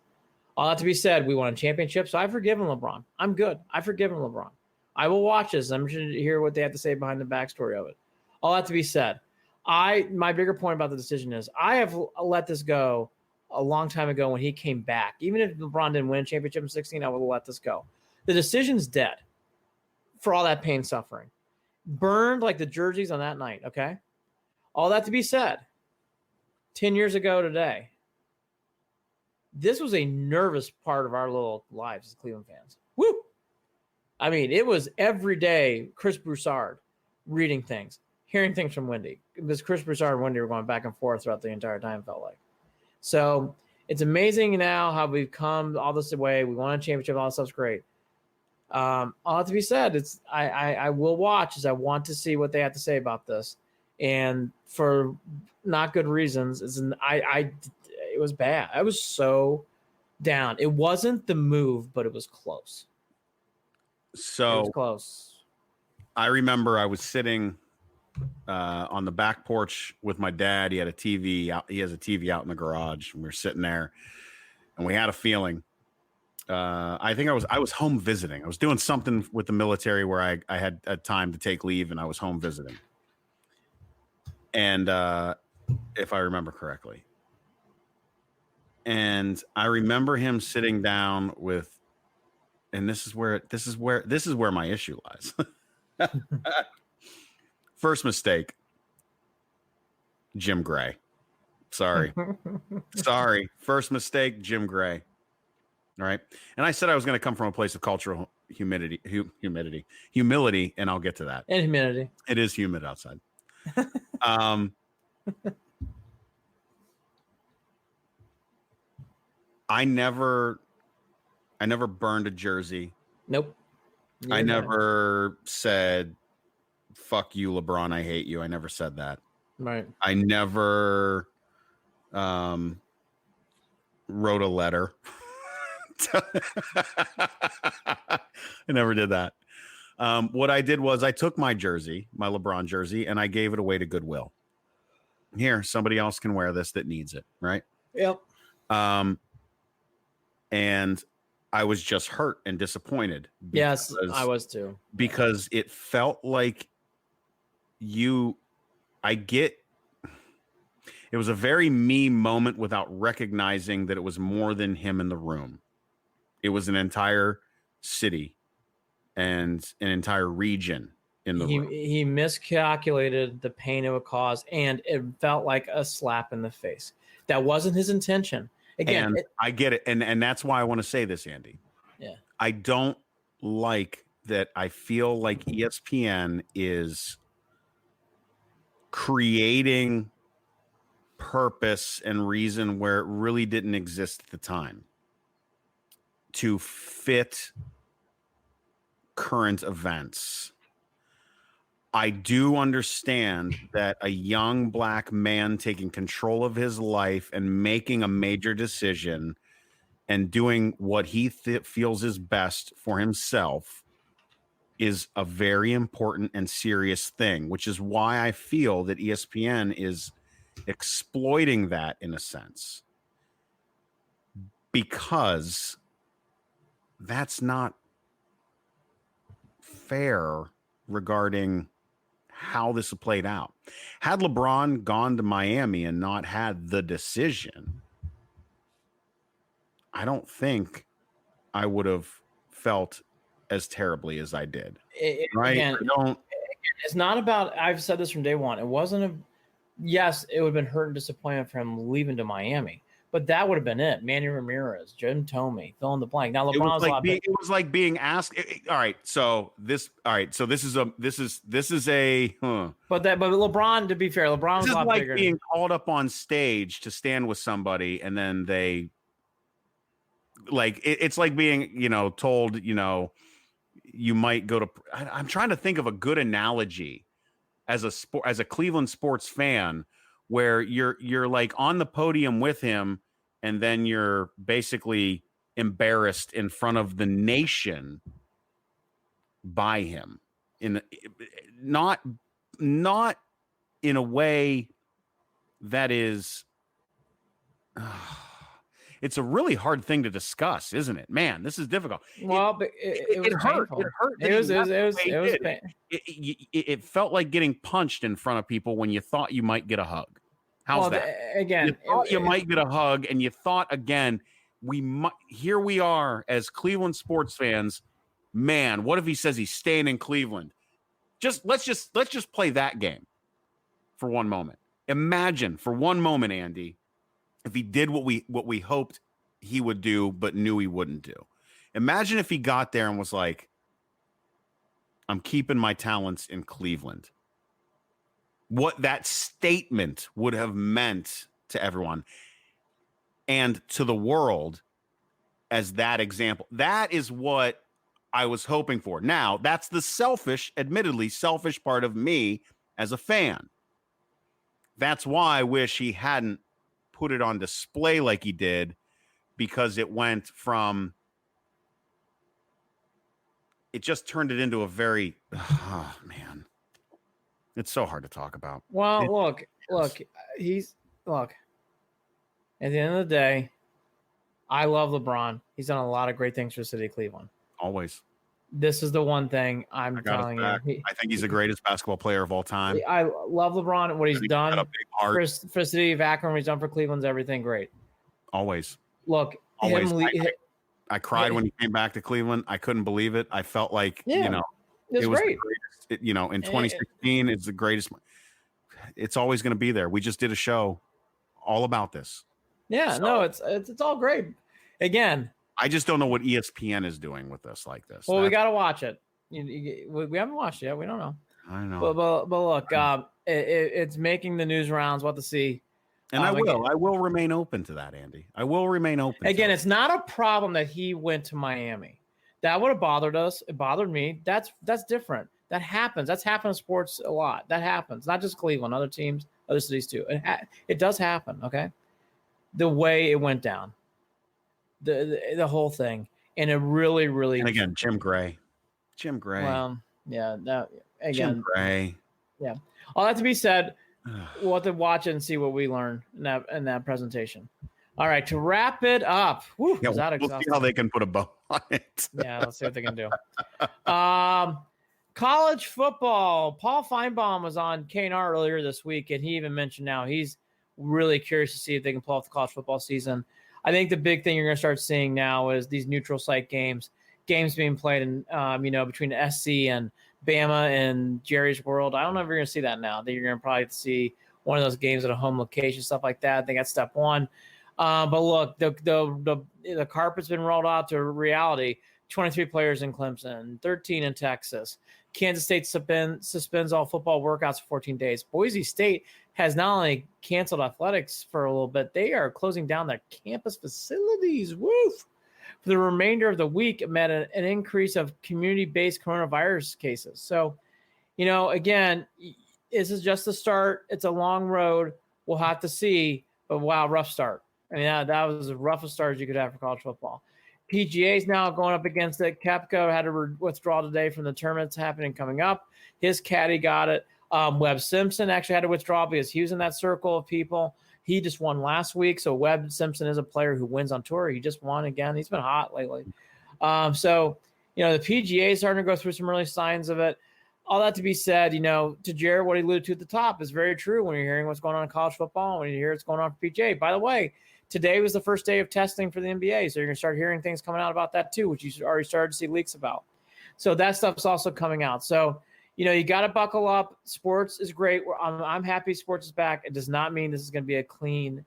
All that to be said, we won a championship, so I've forgiven LeBron. I'm good. I've forgiven LeBron. I will watch this. I'm interested to hear what they have to say behind the backstory of it. All that to be said, my bigger point about the decision is I have let this go a long time ago when he came back. Even if LeBron didn't win a championship in 2016, I would have let this go. The decision's dead for all that pain and suffering. Burned like the jerseys on that night, okay? All that to be said, 10 years ago today, this was a nervous part of our little lives as Cleveland fans. Woo! I mean, it was every day Chris Broussard reading things, hearing things from Wendy. Because Chris Broussard and Wendy were going back and forth throughout the entire time, felt like. So it's amazing now how we've come all this way. We won a championship. All this stuff's great. All that to be said, I will watch as I want to see what they have to say about this. And for not good reasons, it was bad. I was so down. It wasn't the move, but it was close. So it was close. I remember I was sitting on the back porch with my dad. He had a TV out. He has a TV out in the garage. And we were sitting there, and we had a feeling. I think I was home visiting. I was doing something with the military where I had time to take leave, and I was home visiting. And if I remember correctly, and I remember him sitting down with and this is where my issue lies. First mistake, Jim Gray. Sorry. First mistake, Jim Gray. All right. And I said I was going to come from a place of cultural humility, and I'll get to that. And humidity. It is humid outside. I never burned a jersey. Nope. I never said, fuck you, LeBron, I hate you. I never said that. Right. I never wrote a letter. I never did that. What I did was I took my jersey, my LeBron jersey, and I gave it away to Goodwill. Here, somebody else can wear this that needs it, right? Yep. And I was just hurt and disappointed. Yes, I was too. Because it felt like it was a very me moment without recognizing that it was more than him in the room. It was an entire city and an entire region in the room. He miscalculated the pain it would cause, and it felt like a slap in the face. That wasn't his intention. Again, I get it. And that's why I want to say this, Andy. Yeah. I don't like that. I feel like ESPN is creating purpose and reason where it really didn't exist at the time to fit current events. I do understand that a young black man taking control of his life and making a major decision and doing what he feels is best for himself is a very important and serious thing, which is why I feel that ESPN is exploiting that in a sense, because that's not fair regarding how this played out. Had LeBron gone to Miami and not had the decision, I don't think I would have felt as terribly as I did. Right? Again, it's not about, I've said this from day one. It wasn't yes, it would have been hurt and disappointed for him leaving to Miami, but that would have been it. Manny Ramirez, Jim Tomey, fill in the blank. Now LeBron's it was like being asked. All right, so this is a. But LeBron, to be fair, LeBron was a lot like bigger. Being called up on stage to stand with somebody, and then they, like, it's like being, told, you might go to. I'm trying to think of a good analogy as a Cleveland sports fan, where you're like on the podium with him, and then you're basically embarrassed in front of the nation by him, not in a way that is. It's a really hard thing to discuss, isn't it? Man, this is difficult. Well, but it hurt. It hurt. It was it felt like getting punched in front of people when you thought you might get a hug. How's that? Again, you thought you might get a hug, and you thought again, here we are as Cleveland sports fans. Man, what if he says he's staying in Cleveland? Let's just play that game for one moment. Imagine for one moment, Andy, if he did what we hoped he would do, but knew he wouldn't do. Imagine if he got there and was like, I'm keeping my talents in Cleveland. What that statement would have meant to everyone and to the world as that example. That is what I was hoping for. Now, that's the admittedly selfish part of me as a fan. That's why I wish he hadn't put it on display like he did, because it went from, it just turned it into a very, oh man, it's so hard to talk about. Well, look, at the end of the day, I love LeBron. He's done a lot of great things for the city of Cleveland. Always. This is the one thing I'm telling you. I think he's the greatest basketball player of all time. I love LeBron and what he's done for the city of Akron, what he's done for Cleveland's everything great. Always. Look, always. I cried when he came back to Cleveland. I couldn't believe it. I felt like, Yeah, it was great. the greatest. In 2016, it's the greatest. It's always going to be there. We just did a show all about this. Yeah, So, no, it's all great. Again, I just don't know what ESPN is doing with this like this. well, we got to watch it. We haven't watched it yet. We don't know. I know. But look, it's making the news rounds. What to see. And I will remain open to that, Andy. I will remain open. Again, it's not a problem that he went to Miami. That would have bothered us. It bothered me. That's different. That happens. That's happened in sports a lot. That happens. Not just Cleveland, other teams, other cities too. It does happen. Okay. The way it went down, the whole thing, and it really, really. And again, Jim Gray. Well, yeah. Again, Jim Gray. Yeah. All that to be said, we'll have to watch it and see what we learn in that presentation. All right, to wrap it up. We'll see how they can put a bow on it. Yeah, let's see what they can do. College football. Paul Feinbaum was on KNR earlier this week, and he even mentioned now he's really curious to see if they can pull off the college football season. I think the big thing you're going to start seeing now is these neutral site games being played in, between SC and Bama and Jerry's World. I don't know if you're going to see that now. That you're going to probably see one of those games at a home location, stuff like that. I think that's step one. But look, the carpet's been rolled out to reality. 23 players in Clemson, 13 in Texas. Kansas State suspends all football workouts for 14 days. Boise State has not only canceled athletics for a little bit, they are closing down their campus facilities. Woof! For the remainder of the week, amid an increase of community-based coronavirus cases. So, again, this is just the start. It's a long road. We'll have to see. But wow, rough start. I mean, that was the roughest start you could have for college football. PGA is now going up against it. Koepka had to withdraw today from the tournaments coming up. His caddy got it. Webb Simpson actually had to withdraw because he was in that circle of people. He just won last week. So Webb Simpson is a player who wins on tour. He just won again. He's been hot lately. So the PGA is starting to go through some early signs of it. All that to be said, to Jared, what he alluded to at the top is very true when you're hearing what's going on in college football, when you hear what's going on for PGA. By the way, today was the first day of testing for the NBA, so you're going to start hearing things coming out about that too, which you already started to see leaks about. So that stuff's also coming out. So, you got to buckle up. Sports is great. I'm happy sports is back. It does not mean this is going to be a clean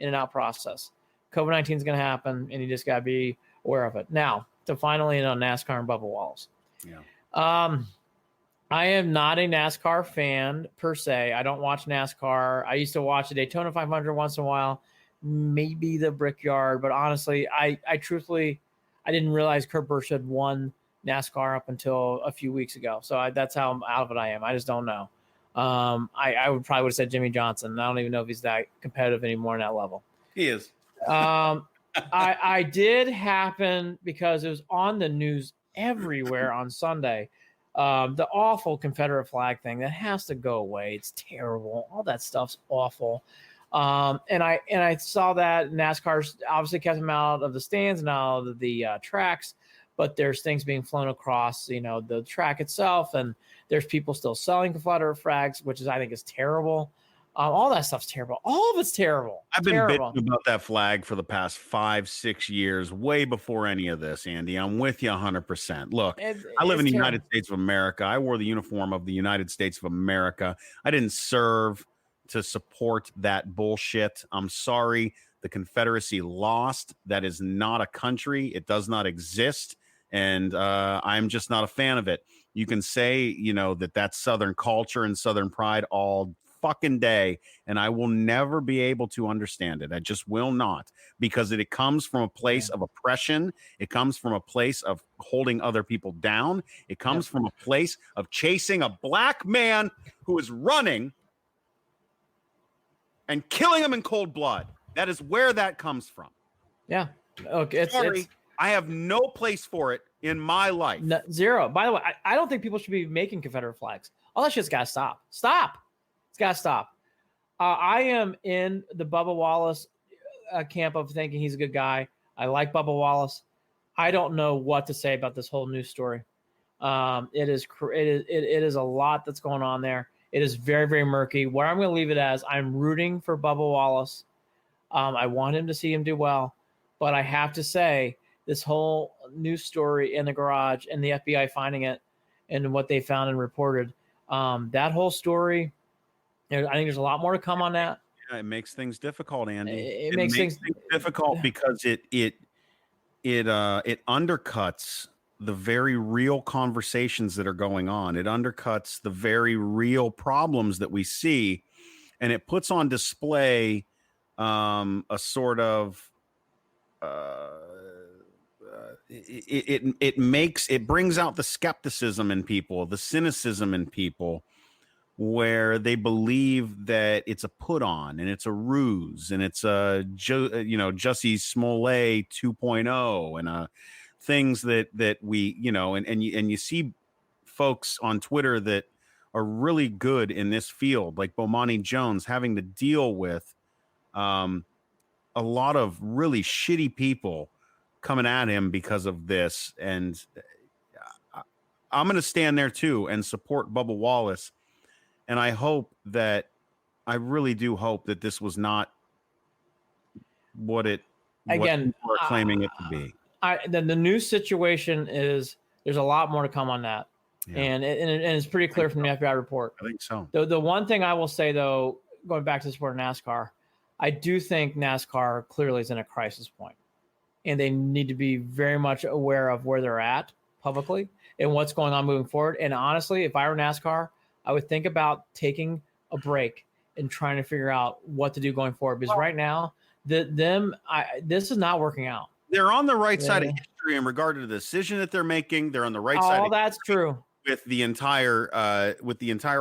in and out process. COVID-19 is going to happen, and you just got to be aware of it. Now, to finally end on NASCAR and Bubba Wallace. Yeah. I am not a NASCAR fan per se. I don't watch NASCAR. I used to watch the Daytona 500 once in a while, maybe the Brickyard, but honestly, I truthfully, I didn't realize Kurt Busch had won NASCAR up until a few weeks ago. So that's how out of it I am. I just don't know. I would have said Jimmy Johnson. I don't even know if he's that competitive anymore on that level. He is. I did happen because it was on the news everywhere on Sunday. The awful Confederate flag thing that has to go away. It's terrible. All that stuff's awful. And I saw that NASCAR obviously kept him out of the stands and out of the tracks, but there's things being flown across, the track itself, and there's people still selling Confederate flags, which I think is terrible. All that stuff's terrible. All of it's terrible. I've been bitching about that flag for the past 5-6 years, way before any of this, Andy. I'm with you 100%. Look, I live in the United States of America. I wore the uniform of the United States of America. I didn't serve to support that bullshit. I'm sorry. The Confederacy lost. That is not a country. It does not exist. And I'm just not a fan of it. You can say, that's Southern culture and Southern pride all fucking day, and I will never be able to understand it. I just will not, because it comes from a place of oppression. It comes from a place of holding other people down. It comes from a place of chasing a black man who is running and killing him in cold blood. That is where that comes from. Yeah. Okay. Sorry, I have no place for it in my life. Zero. By the way, I don't think people should be making Confederate flags. All that shit's got to stop. Stop. It's got to stop. I am in the Bubba Wallace camp of thinking he's a good guy. I like Bubba Wallace. I don't know what to say about this whole news story. It is a lot that's going on there. It is very, very murky. Where I'm going to leave it as, I'm rooting for Bubba Wallace. I want him to see him do well, but I have to say this whole news story in the garage and the FBI finding it and what they found and reported. That whole story, I think there's a lot more to come on that. Yeah, it makes things difficult, Andy. It makes things difficult because it undercuts the very real conversations that are going on. It undercuts the very real problems that we see, and it puts on display a sort of it brings out the skepticism in people, the cynicism in people, where they believe that it's a put on and it's a ruse and it's a Jussie Smollett 2.0 and things that we and you see folks on Twitter that are really good in this field, like Bomani Jones, having to deal with a lot of really shitty people coming at him because of this. And I'm going to stand there too and support Bubba Wallace. And I really do hope that this was not what people are claiming it to be. The new situation is there's a lot more to come on that. Yeah. And it's pretty clear from the FBI report. I think so. The one thing I will say, though, going back to the sport of NASCAR, I do think NASCAR clearly is in a crisis point, and they need to be very much aware of where they're at publicly and what's going on moving forward. And honestly, if I were NASCAR, I would think about taking a break and trying to figure out what to do going forward. Because right now, this is not working out. They're on the right side of history in regard to the decision that they're making. They're on the right side. Oh, that's true. With the entire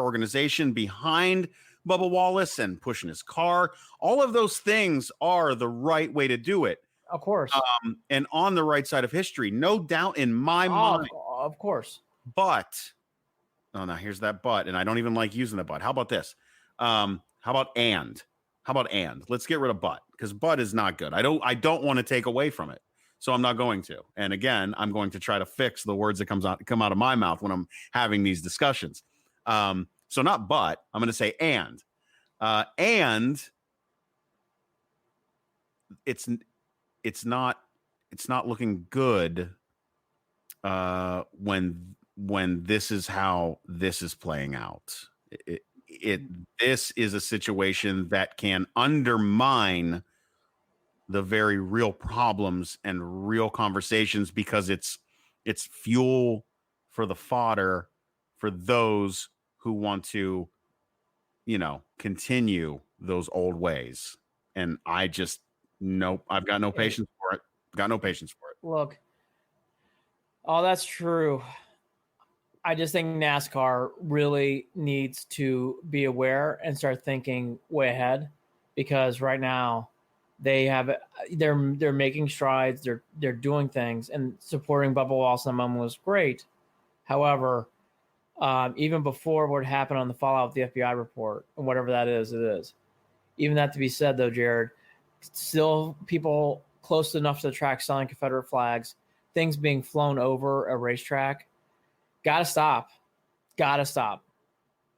organization behind Bubba Wallace and pushing his car, all of those things are the right way to do it. Of course. And on the right side of history, no doubt in my mind. Of course. But, now here's that but, and I don't even like using the but. How about this? How about and? Let's get rid of but, because but is not good. I don't want to take away from it. So I'm not going to. And again, I'm going to try to fix the words that come out of my mouth when I'm having these discussions. So not but, I'm going to say and it's not looking good when this is how this is playing out. This is a situation that can undermine the very real problems and real conversations, because it's fuel for the fodder for those who want to, continue those old ways. And I just, nope, I've got no patience for it. Look, that's true. I just think NASCAR really needs to be aware and start thinking way ahead, because right now they're making strides. They're doing things, and supporting Bubba Wallace in the moment was great. However, even before what happened on the fallout of the FBI report and whatever that is, it is. Even that to be said, though, Jared, still people close enough to the track selling Confederate flags, things being flown over a racetrack. Gotta stop.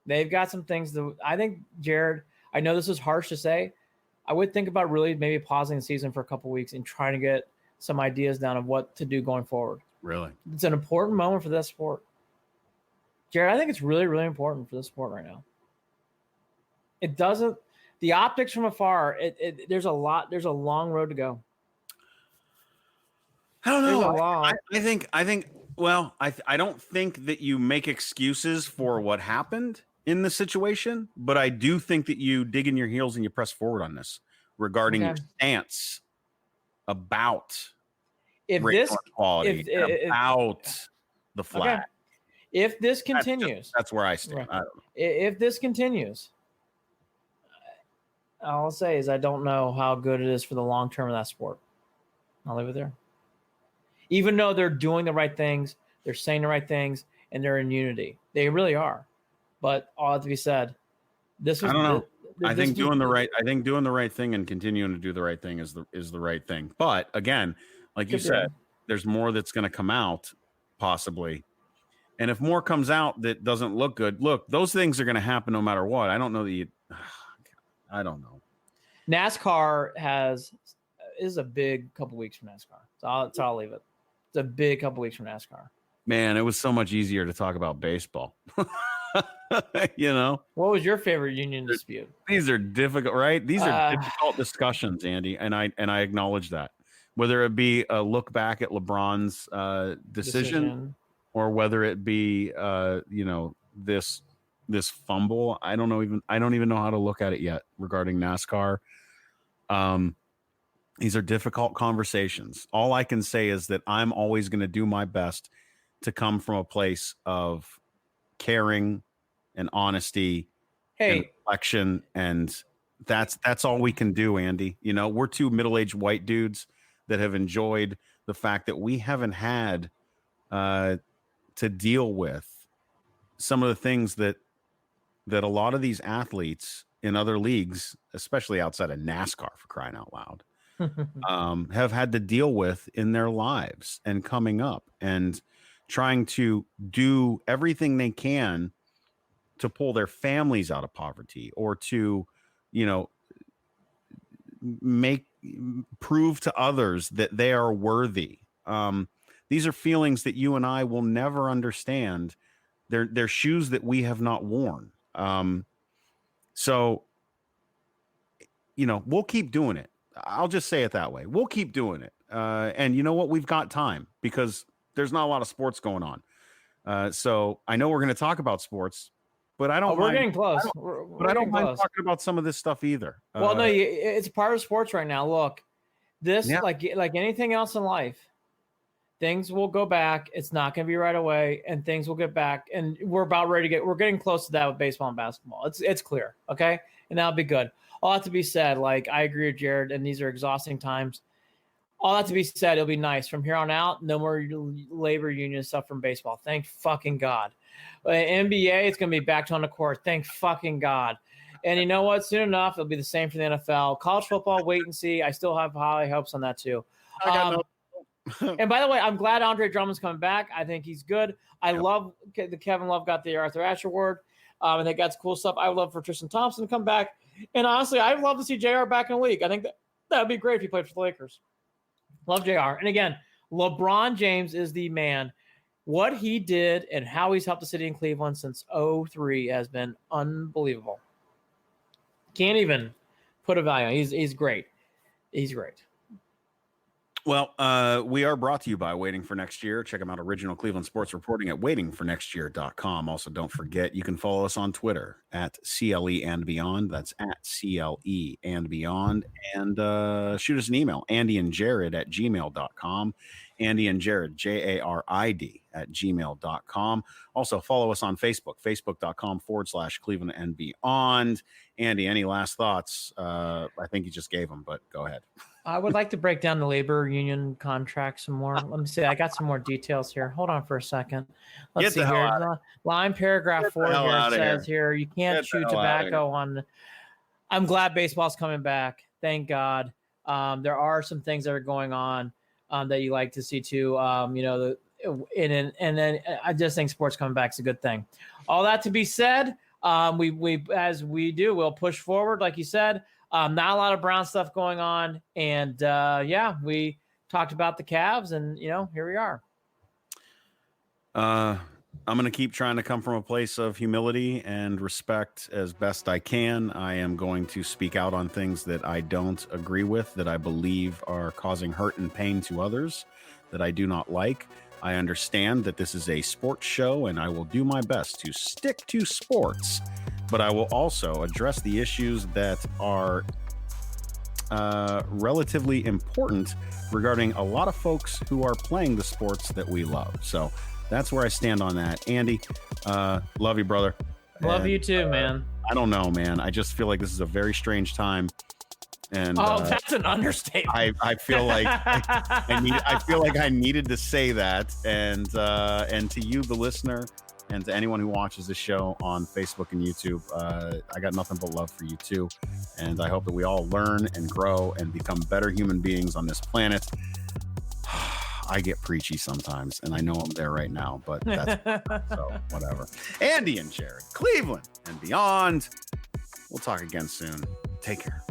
They've got some things that I think, Jared, I know this is harsh to say. I would think about really maybe pausing the season for a couple of weeks and trying to get some ideas down of what to do going forward. Really? It's an important moment for this sport. Jared, I think it's really, really important for this sport right now. The optics from afar, there's a long road to go. I don't know. I don't think that you make excuses for what happened in the situation, but I do think that you dig in your heels and you press forward on this regarding your stance about equality, about the flag. Okay. If this continues, that's where I stand. Right. I don't know. If this continues, all I'll say is I don't know how good it is for the long term of that sport. I'll leave it there. Even though they're doing the right things, they're saying the right things, and they're in unity. They really are. But all that to be said, this was. I don't know. I think doing the right thing and continuing to do the right thing is the right thing. But again, like you said, there's more that's going to come out possibly. And if more comes out that doesn't look good, those things are going to happen no matter what. I don't know I don't know. NASCAR is a big couple weeks for NASCAR. So I'll leave it. It's a big couple weeks from NASCAR. Man, it was so much easier to talk about baseball. You know, what was your favorite union dispute? These are difficult, right? These are difficult discussions, Andy, and I acknowledge that. Whether it be a look back at LeBron's decision, or whether it be this fumble, I don't even know how to look at it yet regarding NASCAR. These are difficult conversations. All I can say is that I'm always going to do my best to come from a place of caring and honesty and reflection, and that's all we can do, Andy. You know, we're two middle-aged white dudes that have enjoyed the fact that we haven't had to deal with some of the things that a lot of these athletes in other leagues, especially outside of NASCAR, for crying out loud, have had to deal with in their lives and coming up and trying to do everything they can to pull their families out of poverty, or to, prove to others that they are worthy. These are feelings that you and I will never understand. They're shoes that we have not worn. So, we'll keep doing it. I'll just say it that way. We'll keep doing it. And you know what? We've got time because there's not a lot of sports going on. So I know we're going to talk about sports, but I don't. We're getting close. I don't mind talking about some of this stuff either. Well, no, it's part of sports right now. Look, this like anything else in life, things will go back. It's not going to be right away, and things will get back. And we're about ready to we're getting close to that with baseball and basketball. It's clear, okay, and that'll be good. All that to be said, like I agree with Jared, and these are exhausting times. All that to be said, it'll be nice from here on out. No more labor union stuff from baseball. Thank fucking God. NBA, it's going to be back to on the court. Thank fucking God. And you know what? Soon enough, it'll be the same for the NFL. College football, wait and see. I still have high hopes on that too. And by the way, I'm glad Andre Drummond's coming back. I think he's good. I love the Kevin Love got the Arthur Ashe Award. I think that's cool stuff. I would love for Tristan Thompson to come back. And honestly, I'd love to see JR back in the league. I think that would be great if he played for the Lakers. Love JR. And again, LeBron James is the man. What he did and how he's helped the city in Cleveland since 2003 has been unbelievable. Can't even put a value on. He's great. He's great. Well, we are brought to you by Waiting for Next Year. Check them out, original Cleveland sports reporting at waitingfornextyear.com. Also, don't forget, you can follow us on Twitter at CLE and Beyond. That's at CLE and Beyond. And shoot us an email, Andy and Jared at gmail.com. Andy and Jared, JARID at gmail.com. Also, follow us on Facebook, facebook.com/Cleveland and Beyond. Andy, any last thoughts? I think you just gave them, but go ahead. I would like to break down the labor union contract some more. Let me see. I got some more details here. Hold on for a second. Let's see here. Line paragraph 4 here says here, you can't chew tobacco on. I'm glad baseball's coming back. Thank God. There are some things that are going on that you like to see too. And then I just think sports coming back is a good thing. All that to be said, we as we do, we'll push forward, like you said. Not a lot of Brown stuff going on. And we talked about the Cavs, and here we are. I'm going to keep trying to come from a place of humility and respect as best I can. I am going to speak out on things that I don't agree with, that I believe are causing hurt and pain to others, that I do not like. I understand that this is a sports show, and I will do my best to stick to sports, but I will also address the issues that are relatively important regarding a lot of folks who are playing the sports that we love. So that's where I stand on that. Andy, love you, brother. Love you too, man. I don't know, man. I just feel like this is a very strange time. And that's an understatement. I feel like I feel like I needed to say that, and to you, the listener, and to anyone who watches the show on Facebook and YouTube, I got nothing but love for you too, and I hope that we all learn and grow and become better human beings on this planet. I get preachy sometimes, and I know I'm there right now, but that's so whatever. Andy and Jared, Cleveland and Beyond. We'll talk again soon. Take care.